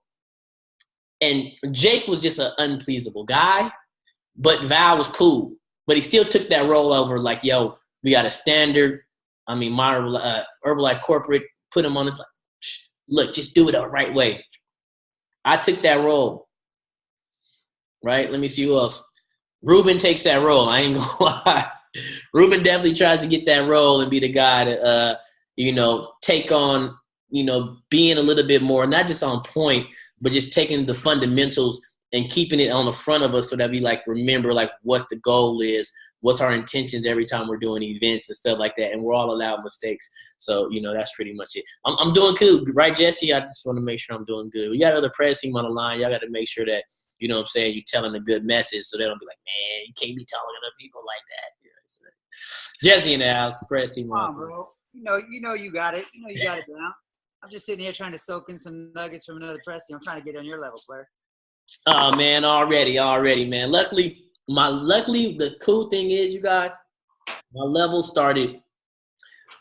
And Jake was just an unpleasable guy, but Val was cool. But he still took that role over like, yo, we got a standard. I mean, my Herbalife corporate put him on it. Like, look, just do it the right way. I took that role, right? Let me see who else. Ruben takes that role. I ain't gonna lie. Ruben definitely tries to get that role and be the guy to, take on, being a little bit more, not just on point, but just taking the fundamentals and keeping it on the front of us so that we like remember like what the goal is, what's our intentions every time we're doing events and stuff like that. And we're all allowed mistakes. So, that's pretty much it. I'm doing good, right, Jesse? I just want to make sure I'm doing good. We got other press team on the line. Y'all got to make sure that, you know what I'm saying, you're telling a good message so they don't be like, man, you can't be telling other people like that. Jesse in the house, press team on. Come on, bro. You got it. You got it down. I'm just sitting here trying to soak in some nuggets from another press team. I'm trying to get on your level, player. Oh man, already, man. Luckily, the cool thing is, you guys, my level started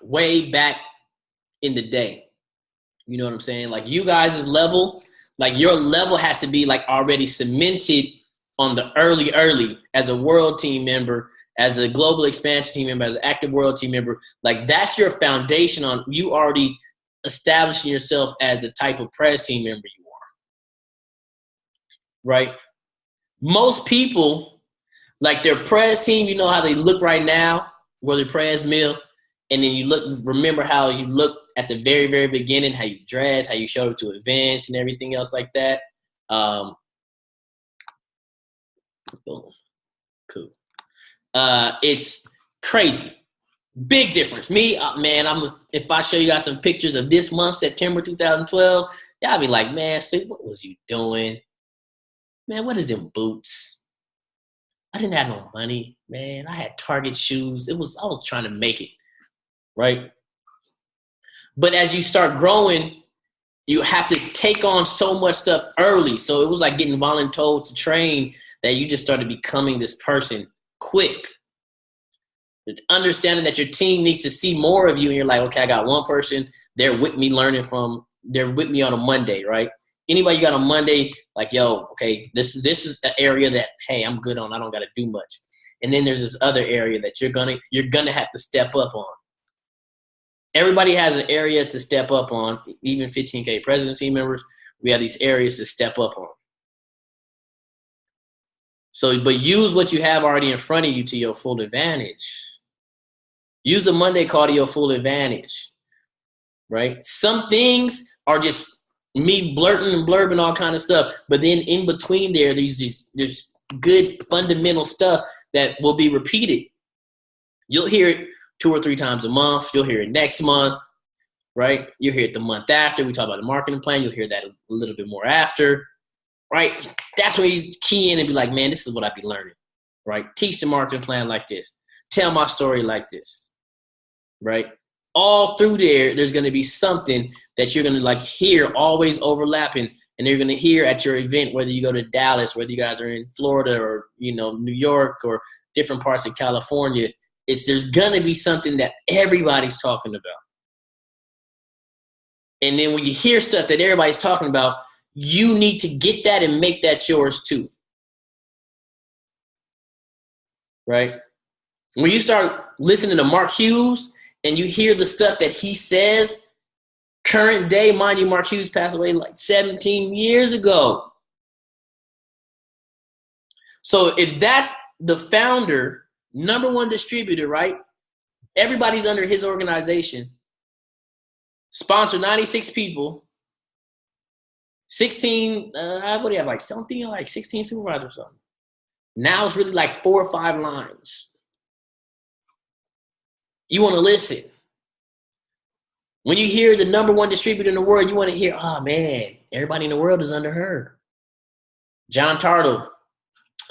way back in the day. You know what I'm saying? Like you guys' level, like your level has to be like already cemented on the early as a world team member, as a global expansion team member, as an active world team member. Like that's your foundation on you already establishing yourself as the type of press team member you are. Right? Most people, like their press team, you know how they look right now, where their press meal, and then remember how you look at the very, very beginning, how you dress, how you showed up to events and everything else like that. Boom. Cool. It's crazy. Big difference. Me, man, if I show you guys some pictures of this month, September 2012, y'all be like, man, see, what was you doing? Man, what is them boots? I didn't have no money, man. I had Target shoes. I was trying to make it, right? But as you start growing, you have to take on so much stuff early. So it was like getting voluntold to train that you just started becoming this person quick. Understanding that your team needs to see more of you, and you're like, okay, I got one person, they're with me they're with me on a Monday, right? Anybody you got on Monday, like, yo, okay, this is the area that, hey, I'm good on, I don't got to do much. And then there's this other area that you're gonna have to step up on. Everybody has an area to step up on, even 15K presidency members, we have these areas to step up on. So, but use what you have already in front of you to your full advantage. Use the Monday call to your full advantage, right? Some things are just me blurting and blurbing all kind of stuff, but then in between there's good fundamental stuff that will be repeated. You'll hear it 2 or 3 times a month. You'll hear it next month, right? You'll hear it the month after. We talk about the marketing plan. You'll hear that a little bit more after, right? That's when you key in and be like, man, this is what I be learning, right? Teach the marketing plan like this. Tell my story like this. Right? All through there's going to be something that you're going to like hear always overlapping, and you're going to hear at your event, whether you go to Dallas, whether you guys are in Florida or, New York or different parts of California. There's going to be something that everybody's talking about. And then when you hear stuff that everybody's talking about, you need to get that and make that yours too. Right? When you start listening to Mark Hughes, and you hear the stuff that he says, current day, mind you, Mark Hughes passed away like 17 years ago. So if that's the founder, #1 distributor, right? Everybody's under his organization. Sponsor 96 people. 16, what do you have, like something like 16 supervisors or something. Now it's really like 4 or 5 lines. You want to listen. When you hear the #1 distributor in the world, you want to hear, oh man, everybody in the world is under her. John Tartle,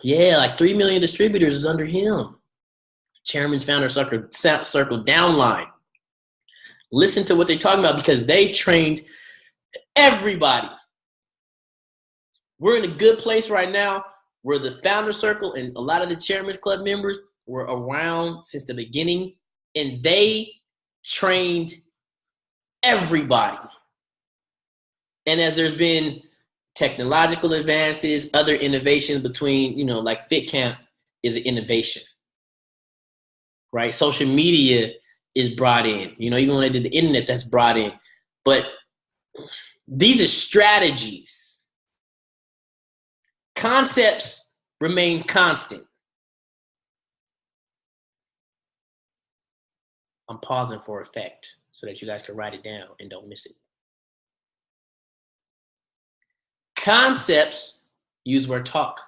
yeah, like 3 million distributors is under him. Chairman's Founder Circle downline. Listen to what they're talking about because they trained everybody. We're in a good place right now where the Founder Circle and a lot of the Chairman's Club members were around since the beginning. And they trained everybody. And as there's been technological advances, other innovations between, like FitCamp is an innovation, right? Social media is brought in, even when they did the internet, that's brought in. But these are strategies. Concepts remain constant. I'm pausing for effect so that you guys can write it down and don't miss it. Concepts, use word talk,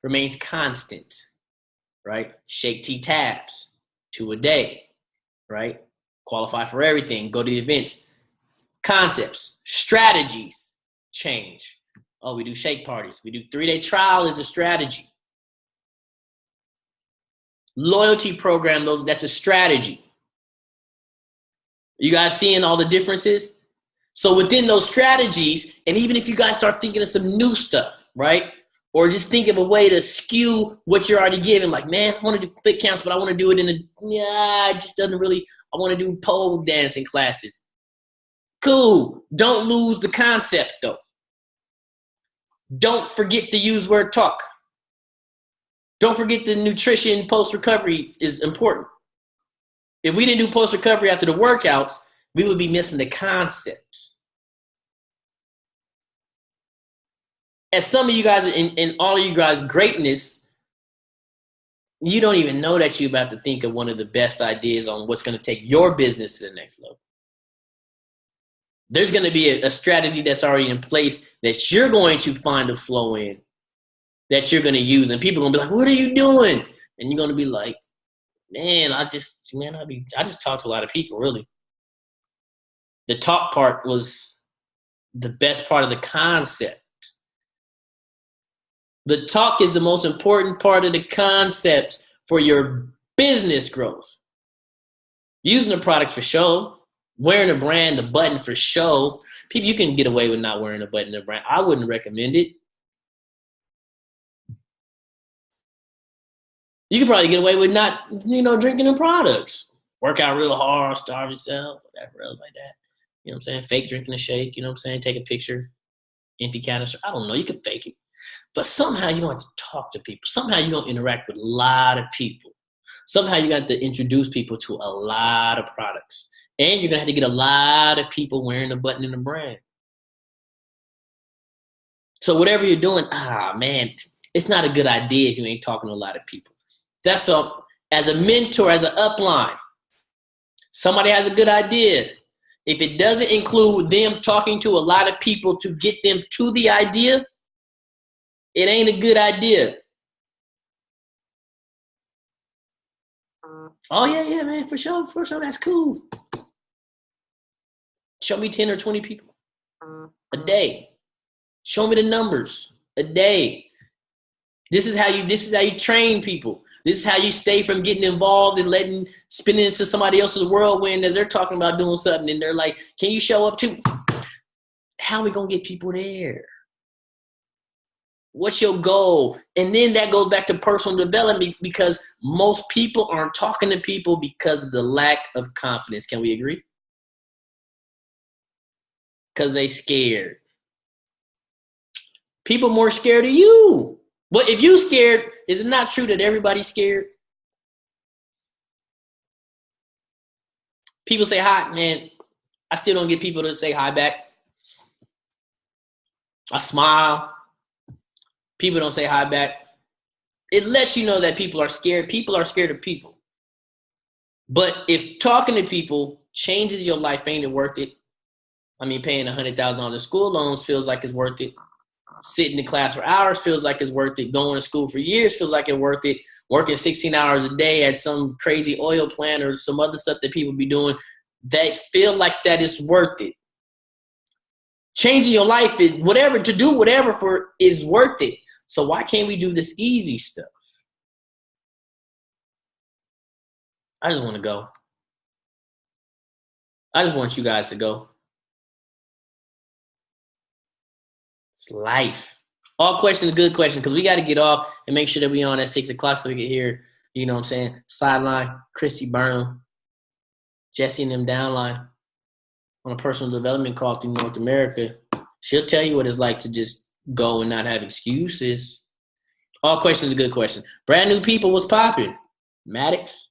remains constant, right? Shake T tabs, 2 a day, right? Qualify for everything, go to the events. Concepts, strategies change. Oh, we do shake parties. We do 3-day trial is a strategy. Loyalty program, that's a strategy. You guys seeing all the differences? So within those strategies, and even if you guys start thinking of some new stuff, right? Or just think of a way to skew what you're already giving. Like, man, I want to do fit counts, but I want to do it it just doesn't really, I want to do pole dancing classes. Cool. Don't lose the concept though. Don't forget to use word talk. Don't forget the nutrition post-recovery is important. If we didn't do post-recovery after the workouts, we would be missing the concepts. As some of you guys, in all of you guys' greatness, you don't even know that you're about to think of one of the best ideas on what's going to take your business to the next level. There's going to be a strategy that's already in place that you're going to find a flow in, that you're going to use. And people are going to be like, what are you doing? And you're going to be like, man, I just talk to a lot of people, really. The talk part was the best part of the concept. The talk is the most important part of the concept for your business growth. Using the products for show, Wearing a brand, a button for show. People, you can get away with not wearing a button, a brand. I wouldn't recommend it. You could probably get away with not, drinking the products. Work out real hard, starve yourself, whatever else like that. You know what I'm saying? Fake drinking a shake, you know what I'm saying? Take a picture, empty canister. I don't know. You can fake it. But somehow you don't have to talk to people. Somehow you don't interact with a lot of people. Somehow you got to introduce people to a lot of products. And you're going to have to get a lot of people wearing the button in the brand. So whatever you're doing, man, it's not a good idea if you ain't talking to a lot of people. That's all. As a mentor, as an upline, somebody has a good idea. If it doesn't include them talking to a lot of people to get them to the idea, it ain't a good idea. Oh, yeah, man, for sure, that's cool. Show me 10 or 20 people a day. Show me the numbers a day. This is how you train people. This is how you stay from getting involved and spinning into somebody else's whirlwind as they're talking about doing something. And they're like, can you show up too? How are we going to get people there? What's your goal? And then that goes back to personal development because most people aren't talking to people because of the lack of confidence. Can we agree? Because they scared. People more scared of you. But if you scared, is it not true that everybody's scared? People say hi, man. I still don't get people to say hi back. I smile. People don't say hi back. It lets you know that people are scared. People are scared of people. But if talking to people changes your life, ain't it worth it? I mean, paying $100,000 school loans feels like it's worth it. Sitting in class for hours feels like it's worth it. Going to school for years feels like it's worth it. Working 16 hours a day at some crazy oil plant or some other stuff that people be doing, they feel like that is worth it. Changing your life is whatever, to do whatever for is worth it. So why can't we do this easy stuff? I just want to go. I just want you guys to go. It's life. All questions, good questions, because we got to get off and make sure that we on at 6 o'clock so we can hear, you know what I'm saying, sideline, Christy Burnham, Jesse and them downline on a personal development call through North America. She'll tell you what it's like to just go and not have excuses. All questions are good questions. Brand new people, what's popping? Maddox?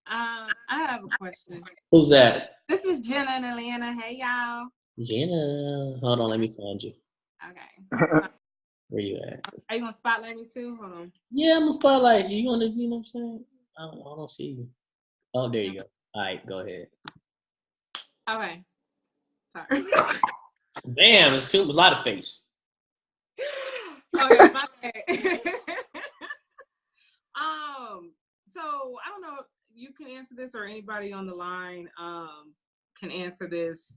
I have a question. Who's that? This is Jenna in Atlanta. Hey, y'all. Jenna. Hold on, let me find you. Okay. Where you at? Are you going to spotlight me too? Hold on. Yeah, I'm going to spotlight you. You know what I'm saying? I don't see you. Oh, there you go. All right, go ahead. Okay. Sorry. Damn, it's a lot of face. Okay, my bad. So I don't know if you can answer this or anybody on the line can answer this.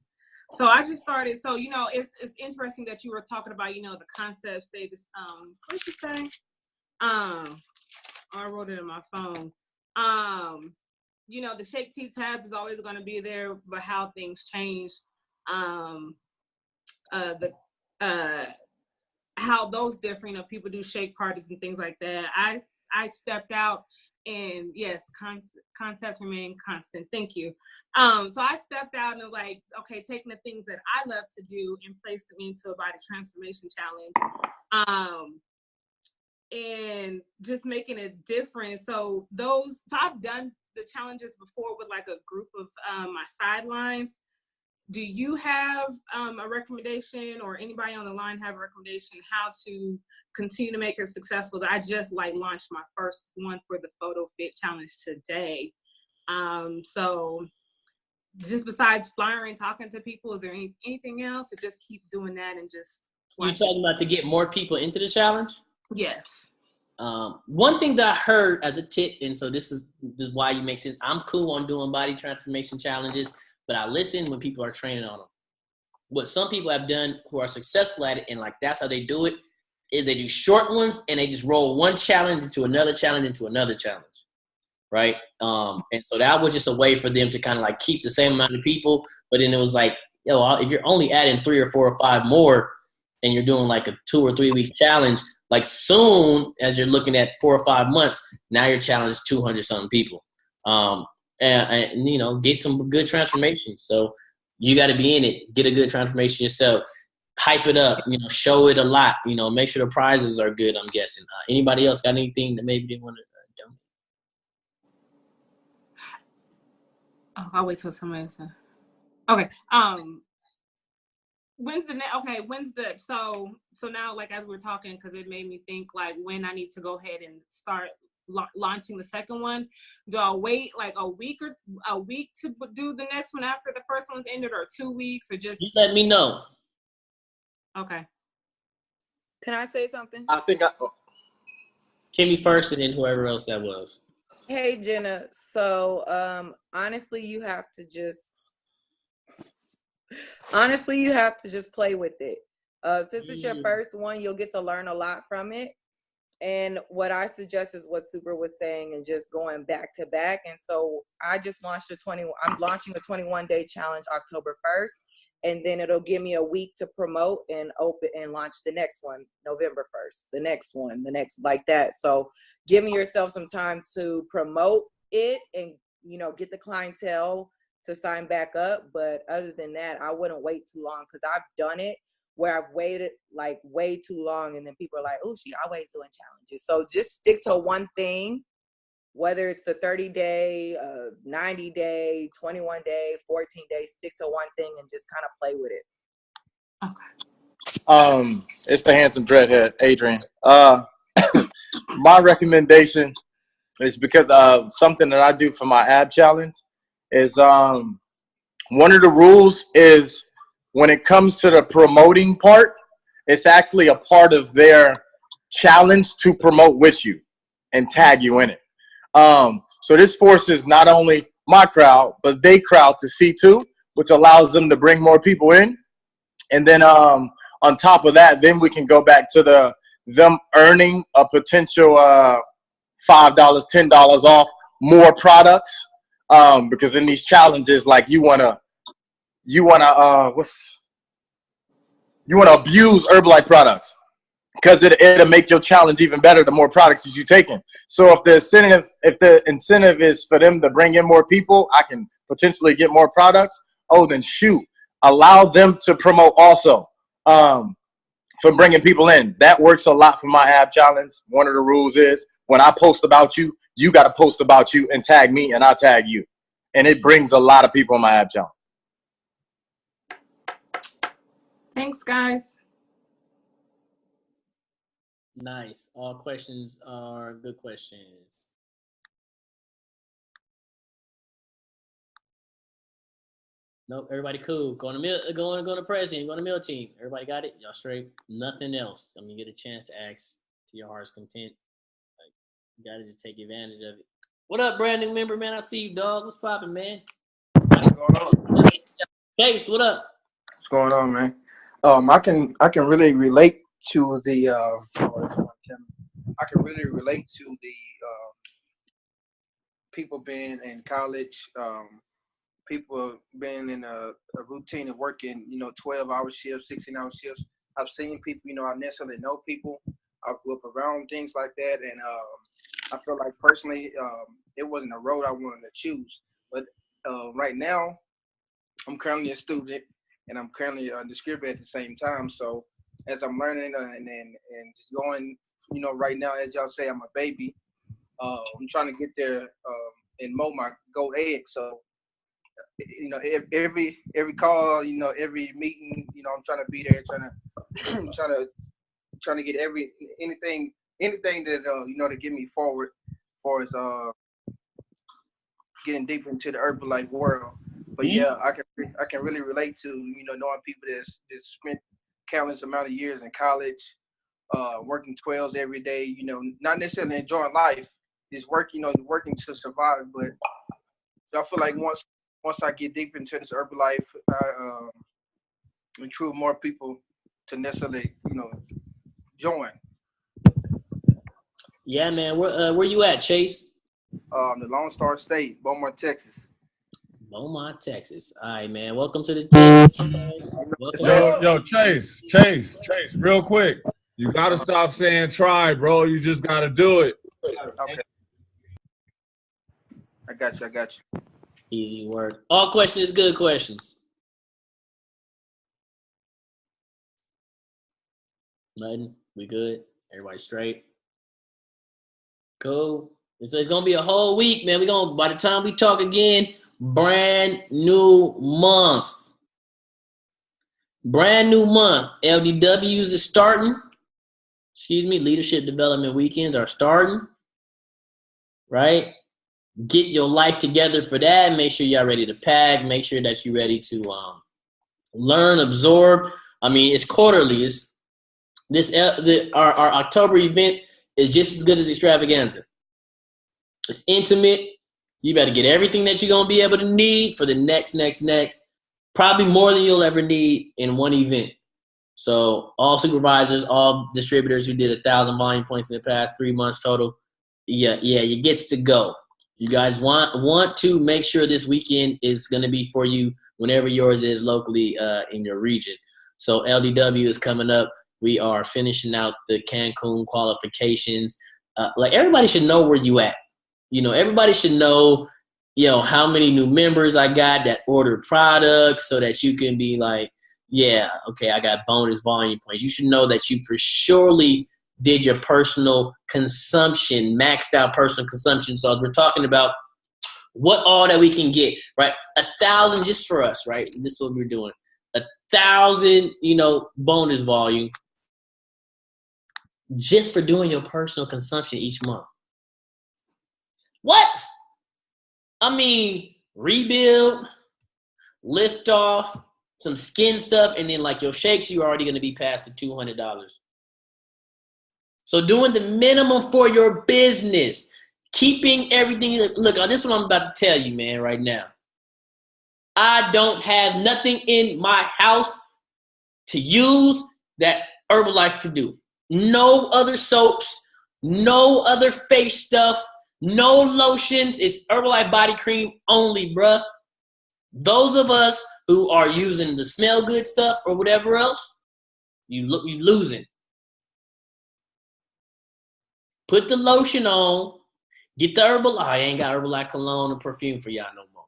So I just started. So it's interesting that you were talking about the concepts. Say this. What did you say? I wrote it in my phone. The shake tea tabs is always going to be there, but how things change. How those different, people do shake parties and things like that. I stepped out, and yes, concepts remain constant. Thank you. So I stepped out and was like, okay, taking the things that I love to do and placed them into a body transformation challenge. And just making a difference. So I've done the challenges before with like a group of my sidelines. Do you have a recommendation, or anybody on the line have a recommendation how to continue to make it successful? I just launched my first one for the Photo Fit Challenge today. So just besides flyering, talking to people, is there anything else, or just keep doing that and just? You're talking about to get more people into the challenge? Yes. One thing that I heard as a tip, and so this is why you make sense. I'm cool on doing body transformation challenges, but I listen when people are training on them. What some people have done who are successful at it, and that's how they do it, is they do short ones and they just roll one challenge into another challenge into another challenge. right? And so that was just a way for them to kind of like keep the same amount of people. But then it was like, if you're only adding 3 or 4 or 5 more and you're doing like a 2 or 3 week challenge, like soon as you're looking at 4 or 5 months, now you're challenged 200 something people. And you know, get some good transformation. So you got to be in it, get a good transformation yourself, hype it up, you know, show it a lot, you know, make sure the prizes are good. I'm guessing. Anybody else got anything that maybe they want to donate? Oh, I'll wait till somebody says. Okay. When's the so now, like, as we're talking, because it made me think like when I need to go ahead and start launching the second one. Do I wait like a week to do the next one after the first one's ended, or 2 weeks, or just? You let me know. Okay. Can I say something? I think Kimmy first, and then whoever else that was. Hey, Jenna. So, honestly, you have to just play with it. Since it's your first one, you'll get to learn a lot from it. And what I suggest is what Super was saying, and just going back to back. And so I just launched I'm launching a 21-day challenge October 1st. And then it'll give me a week to promote and open and launch the next one, November 1st, the next one, the next, like that. So giving yourself some time to promote it and, you know, get the clientele to sign back up. But other than that, I wouldn't wait too long, because I've done it where I've waited like way too long, and then people are like, oh, she always doing challenges. So just stick to one thing, whether it's a 30-day, 90-day, 21-day, 14-day, stick to one thing and just kind of play with it. Okay. It's the handsome dreadhead, Adrian. My recommendation is because something that I do for my ab challenge is one of the rules is when it comes to the promoting part, it's actually a part of their challenge to promote with you and tag you in it. So this forces not only my crowd, but they crowd to see too, which allows them to bring more people in. And then on top of that, then we can go back to them earning a potential $5, $10 off more products. Because in these challenges, like you wanna abuse Herbalife products, because it'll make your challenge even better the more products that you're taking. So if the incentive is for them to bring in more people, I can potentially get more products. Oh, then shoot, allow them to promote also for bringing people in. That works a lot for my ab challenge. One of the rules is when I post about you, you got to post about you and tag me, and I'll tag you. And it brings a lot of people in my ab challenge. Thanks, guys. Nice. All questions are good questions. Nope. Everybody cool. Going to president. Going to meal team. Everybody got it. Y'all straight. Nothing else. I mean, get a chance to ask to your heart's content. Like, you gotta just take advantage of it. What up, brand new member, man? I see you, dog. What's poppin', man? What's going on? Case, what up? What's going on, man? I can really relate to the people being in college, people being in a routine of working, 12-hour shifts, 16-hour shifts. I've seen people, I necessarily know people. I grew up around things like that, and I feel like personally, it wasn't a road I wanted to choose. But right now, I'm currently a student, and I'm currently a distributor at the same time. So as I'm learning and just going, right now, as y'all say, I'm a baby. I'm trying to get there and mow my gold egg. So, every call, every meeting, I'm trying to be there, trying to get anything that to get me forward, as getting deeper into the Herbalife world. But yeah, I can really relate to knowing people that's spent countless amount of years in college, working 12s every day. Not necessarily enjoying life, just working to survive. But I feel like once I get deep into this Herbalife, I recruit more people to necessarily join. Yeah, man. Where you at, Chase? the Lone Star State, Beaumont, Texas. Beaumont, Texas. All right, man. Welcome to the team. Welcome. Yo, Chase, real quick. You got to stop saying try, bro. You just got to do it. Okay. I got you. Easy work. All questions, good questions. Nothing. We good. Everybody straight. Cool. So it's gonna be a whole week, man. By the time we talk again, brand new month. Brand new month. LDWs is starting. Leadership development weekends are starting. Right? Get your life together for that. Make sure y'all ready to pack. Make sure that you're ready to learn, absorb. I mean, it's quarterly. Our October event is just as good as extravaganza. It's intimate. You better get everything that you're gonna be able to need for the next. Probably more than you'll ever need in one event. So all supervisors, all distributors who did 1,000 volume points in the past 3 months total, you gets to go. You guys want to make sure this weekend is gonna be for you whenever yours is locally in your region. So LDW is coming up. We are finishing out the Cancun qualifications. Like everybody should know where you at. Everybody should know, how many new members I got that ordered products so that you can be like, yeah, okay, I got bonus volume points. You should know that you for surely did your personal consumption, maxed out personal consumption. So we're talking about what all that we can get, right? 1,000 just for us, right? This is what we're doing. 1,000, bonus volume just for doing your personal consumption each month. What? I mean, rebuild, lift off, some skin stuff, and then like your shakes, you're already going to be past the $200. So doing the minimum for your business, keeping everything. Look, this is what I'm about to tell you, man, right now. I don't have nothing in my house to use that Herbalife could do. No other soaps, no other face stuff, no lotions. It's Herbalife body cream only, bruh. Those of us who are using the smell good stuff or whatever else, you losing. Put the lotion on. Get the Herbalife. I ain't got Herbalife cologne or perfume for y'all no more.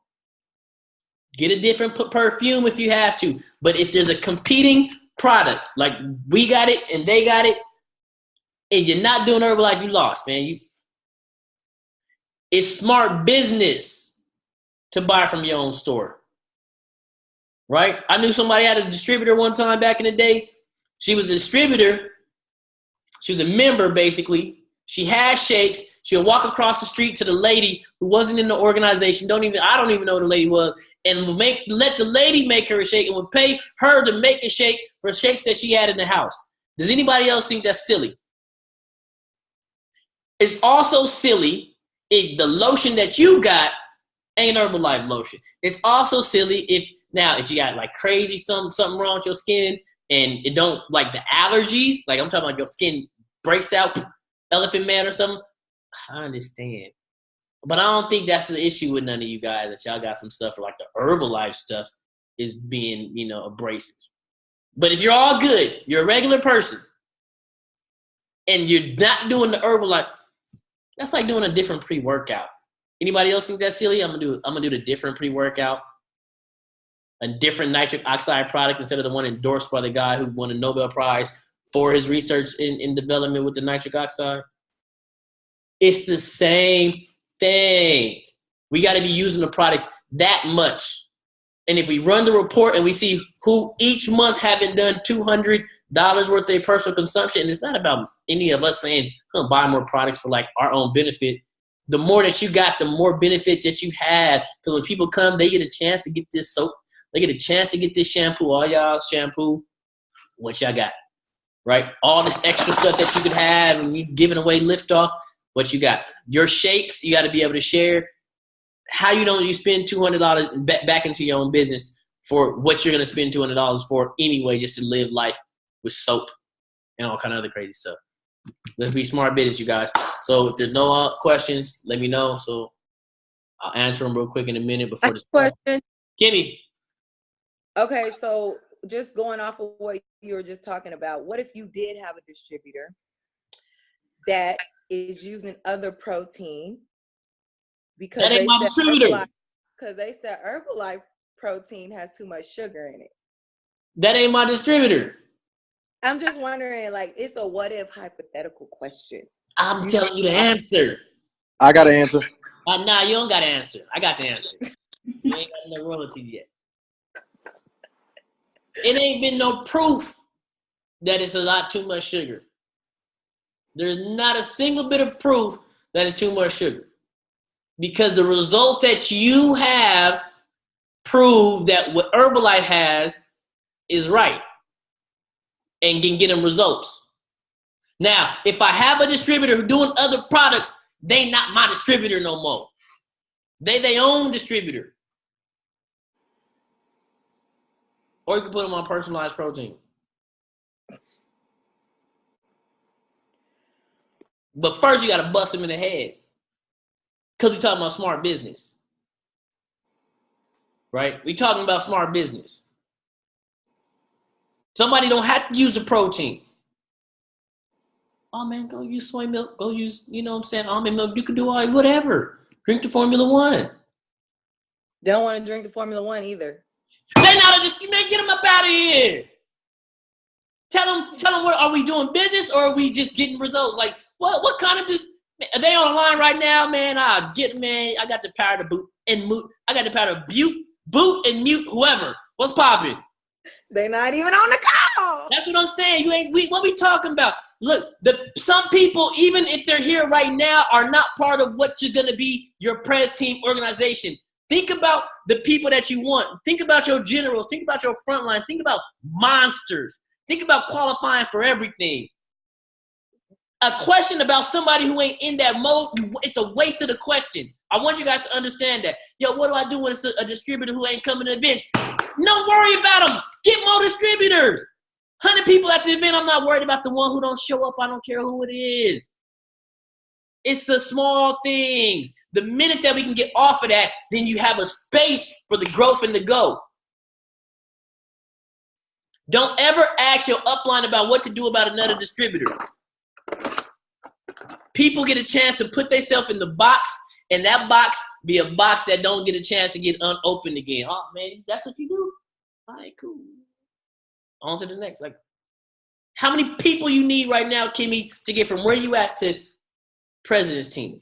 Get a different perfume if you have to. But if there's a competing product, like we got it and they got it, and you're not doing Herbalife, you lost, man. It's smart business to buy from your own store, right? I knew somebody had a distributor one time back in the day. She was a distributor. She was a member, basically. She had shakes. She would walk across the street to the lady who wasn't in the organization. I don't even know who the lady was, and let the lady make her a shake and would pay her to make a shake for shakes that she had in the house. Does anybody else think that's silly? It's also silly if the lotion that you got ain't Herbalife lotion. It's also silly if you got like crazy something wrong with your skin and it don't like the allergies. Like I'm talking about your skin breaks out, Elephant Man or something. I understand. But I don't think that's the issue with none of you guys, that y'all got some stuff for like the Herbalife stuff is being, abrasive. But if you're all good, you're a regular person, and you're not doing the Herbalife, that's like doing a different pre-workout. Anybody else think that's silly? I'm gonna do the different pre-workout, a different nitric oxide product instead of the one endorsed by the guy who won a Nobel Prize for his research in development with the nitric oxide. It's the same thing. We got to be using the products that much. And if we run the report and we see who each month haven't done $200 worth of their personal consumption, and it's not about any of us saying, I'm going to buy more products for like our own benefit. The more that you got, the more benefits that you have. So when people come, they get a chance to get this soap. They get a chance to get this shampoo. All y'all shampoo, what y'all got, right? All this extra stuff that you could have and you giving away lift off, what you got. Your shakes, you got to be able to share. How you spend $200 back into your own business for what you're going to spend $200 for anyway, just to live life with soap and all kind of other crazy stuff. Let's be smart business, you guys. So if there's no questions, let me know so I'll answer them real quick in a minute before the question. Kimmy. Okay, so just going off of what you were just talking about, what if you did have a distributor that is using other protein because that ain't my distributor. Because they said Herbalife protein has too much sugar in it. That ain't my distributor. I'm just wondering, like, it's a what if hypothetical question. I'm telling you the answer. I got to answer. Nah, you don't got to answer. I got the answer. You ain't got no royalties yet. It ain't been no proof that it's a lot too much sugar. There's not a single bit of proof that it's too much sugar. Because the results that you have prove that what Herbalife has is right and can get them results. Now, if I have a distributor who's doing other products, they not my distributor no more. They their own distributor. Or you can put them on personalized protein. But first, you got to bust them in the head. Because we're talking about smart business. Right? We're talking about smart business. Somebody don't have to use the protein. Oh, man, go use soy milk. Go use, you know what I'm saying, almond milk. You can do all whatever. Drink the Formula One. Don't want to drink the Formula One either. They not just, man, get them up out of here. Tell them what, are we doing business or are we just getting results? Like, what kind of, are they on the line right now, man? I got the power to boot and mute. I got the power to boot and mute whoever. What's popping? They not even on the call. That's what I'm saying. What we talking about? Look, some people, even if they're here right now, are not part of what is going to be your press team organization. Think about the people that you want. Think about your generals. Think about your front line. Think about monsters. Think about qualifying for everything. A question about somebody who ain't in that mode, it's a waste of the question. I want you guys to understand that. Yo, what do I do when it's a distributor who ain't coming to events? Don't worry about them. Get more distributors. 100 people at the event, I'm not worried about the one who don't show up. I don't care who it is. It's the small things. The minute that we can get off of that, then you have a space for the growth and the go. Don't ever ask your upline about what to do about another distributor. People get a chance to put themselves in the box, and that box be a box that don't get a chance to get unopened again. Oh, man, that's what you do? All right, cool. On to the next. Like, how many people you need right now, Kimmy, to get from where you at to president's team?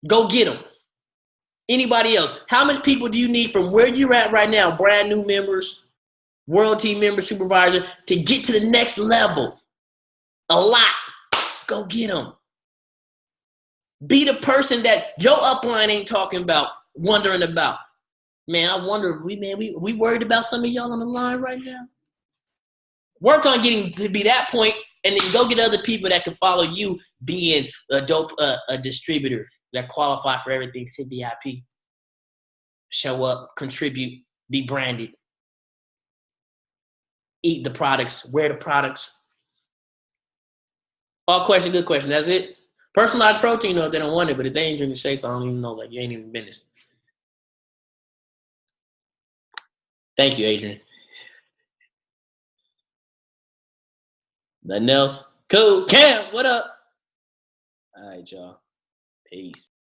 Go get them. Anybody else? How much people do you need from where you're at right now, brand new members, world team member, supervisor, to get to the next level? A lot. Go get them. Be the person that your upline ain't talking about, wondering about. Man, I wonder, we worried about some of y'all on the line right now? Work on getting to be that point, and then go get other people that can follow you being a distributor that qualify for everything, sit VIP. Show up, contribute, be branded. Eat the products, wear the products. All question, good question. That's it. Personalized protein, you know, if they don't want it, but if they ain't drinking shakes, I don't even know. Like, you ain't even business. Thank you, Adrian. Nothing else? Cool. Cam, what up? All right, y'all. Peace.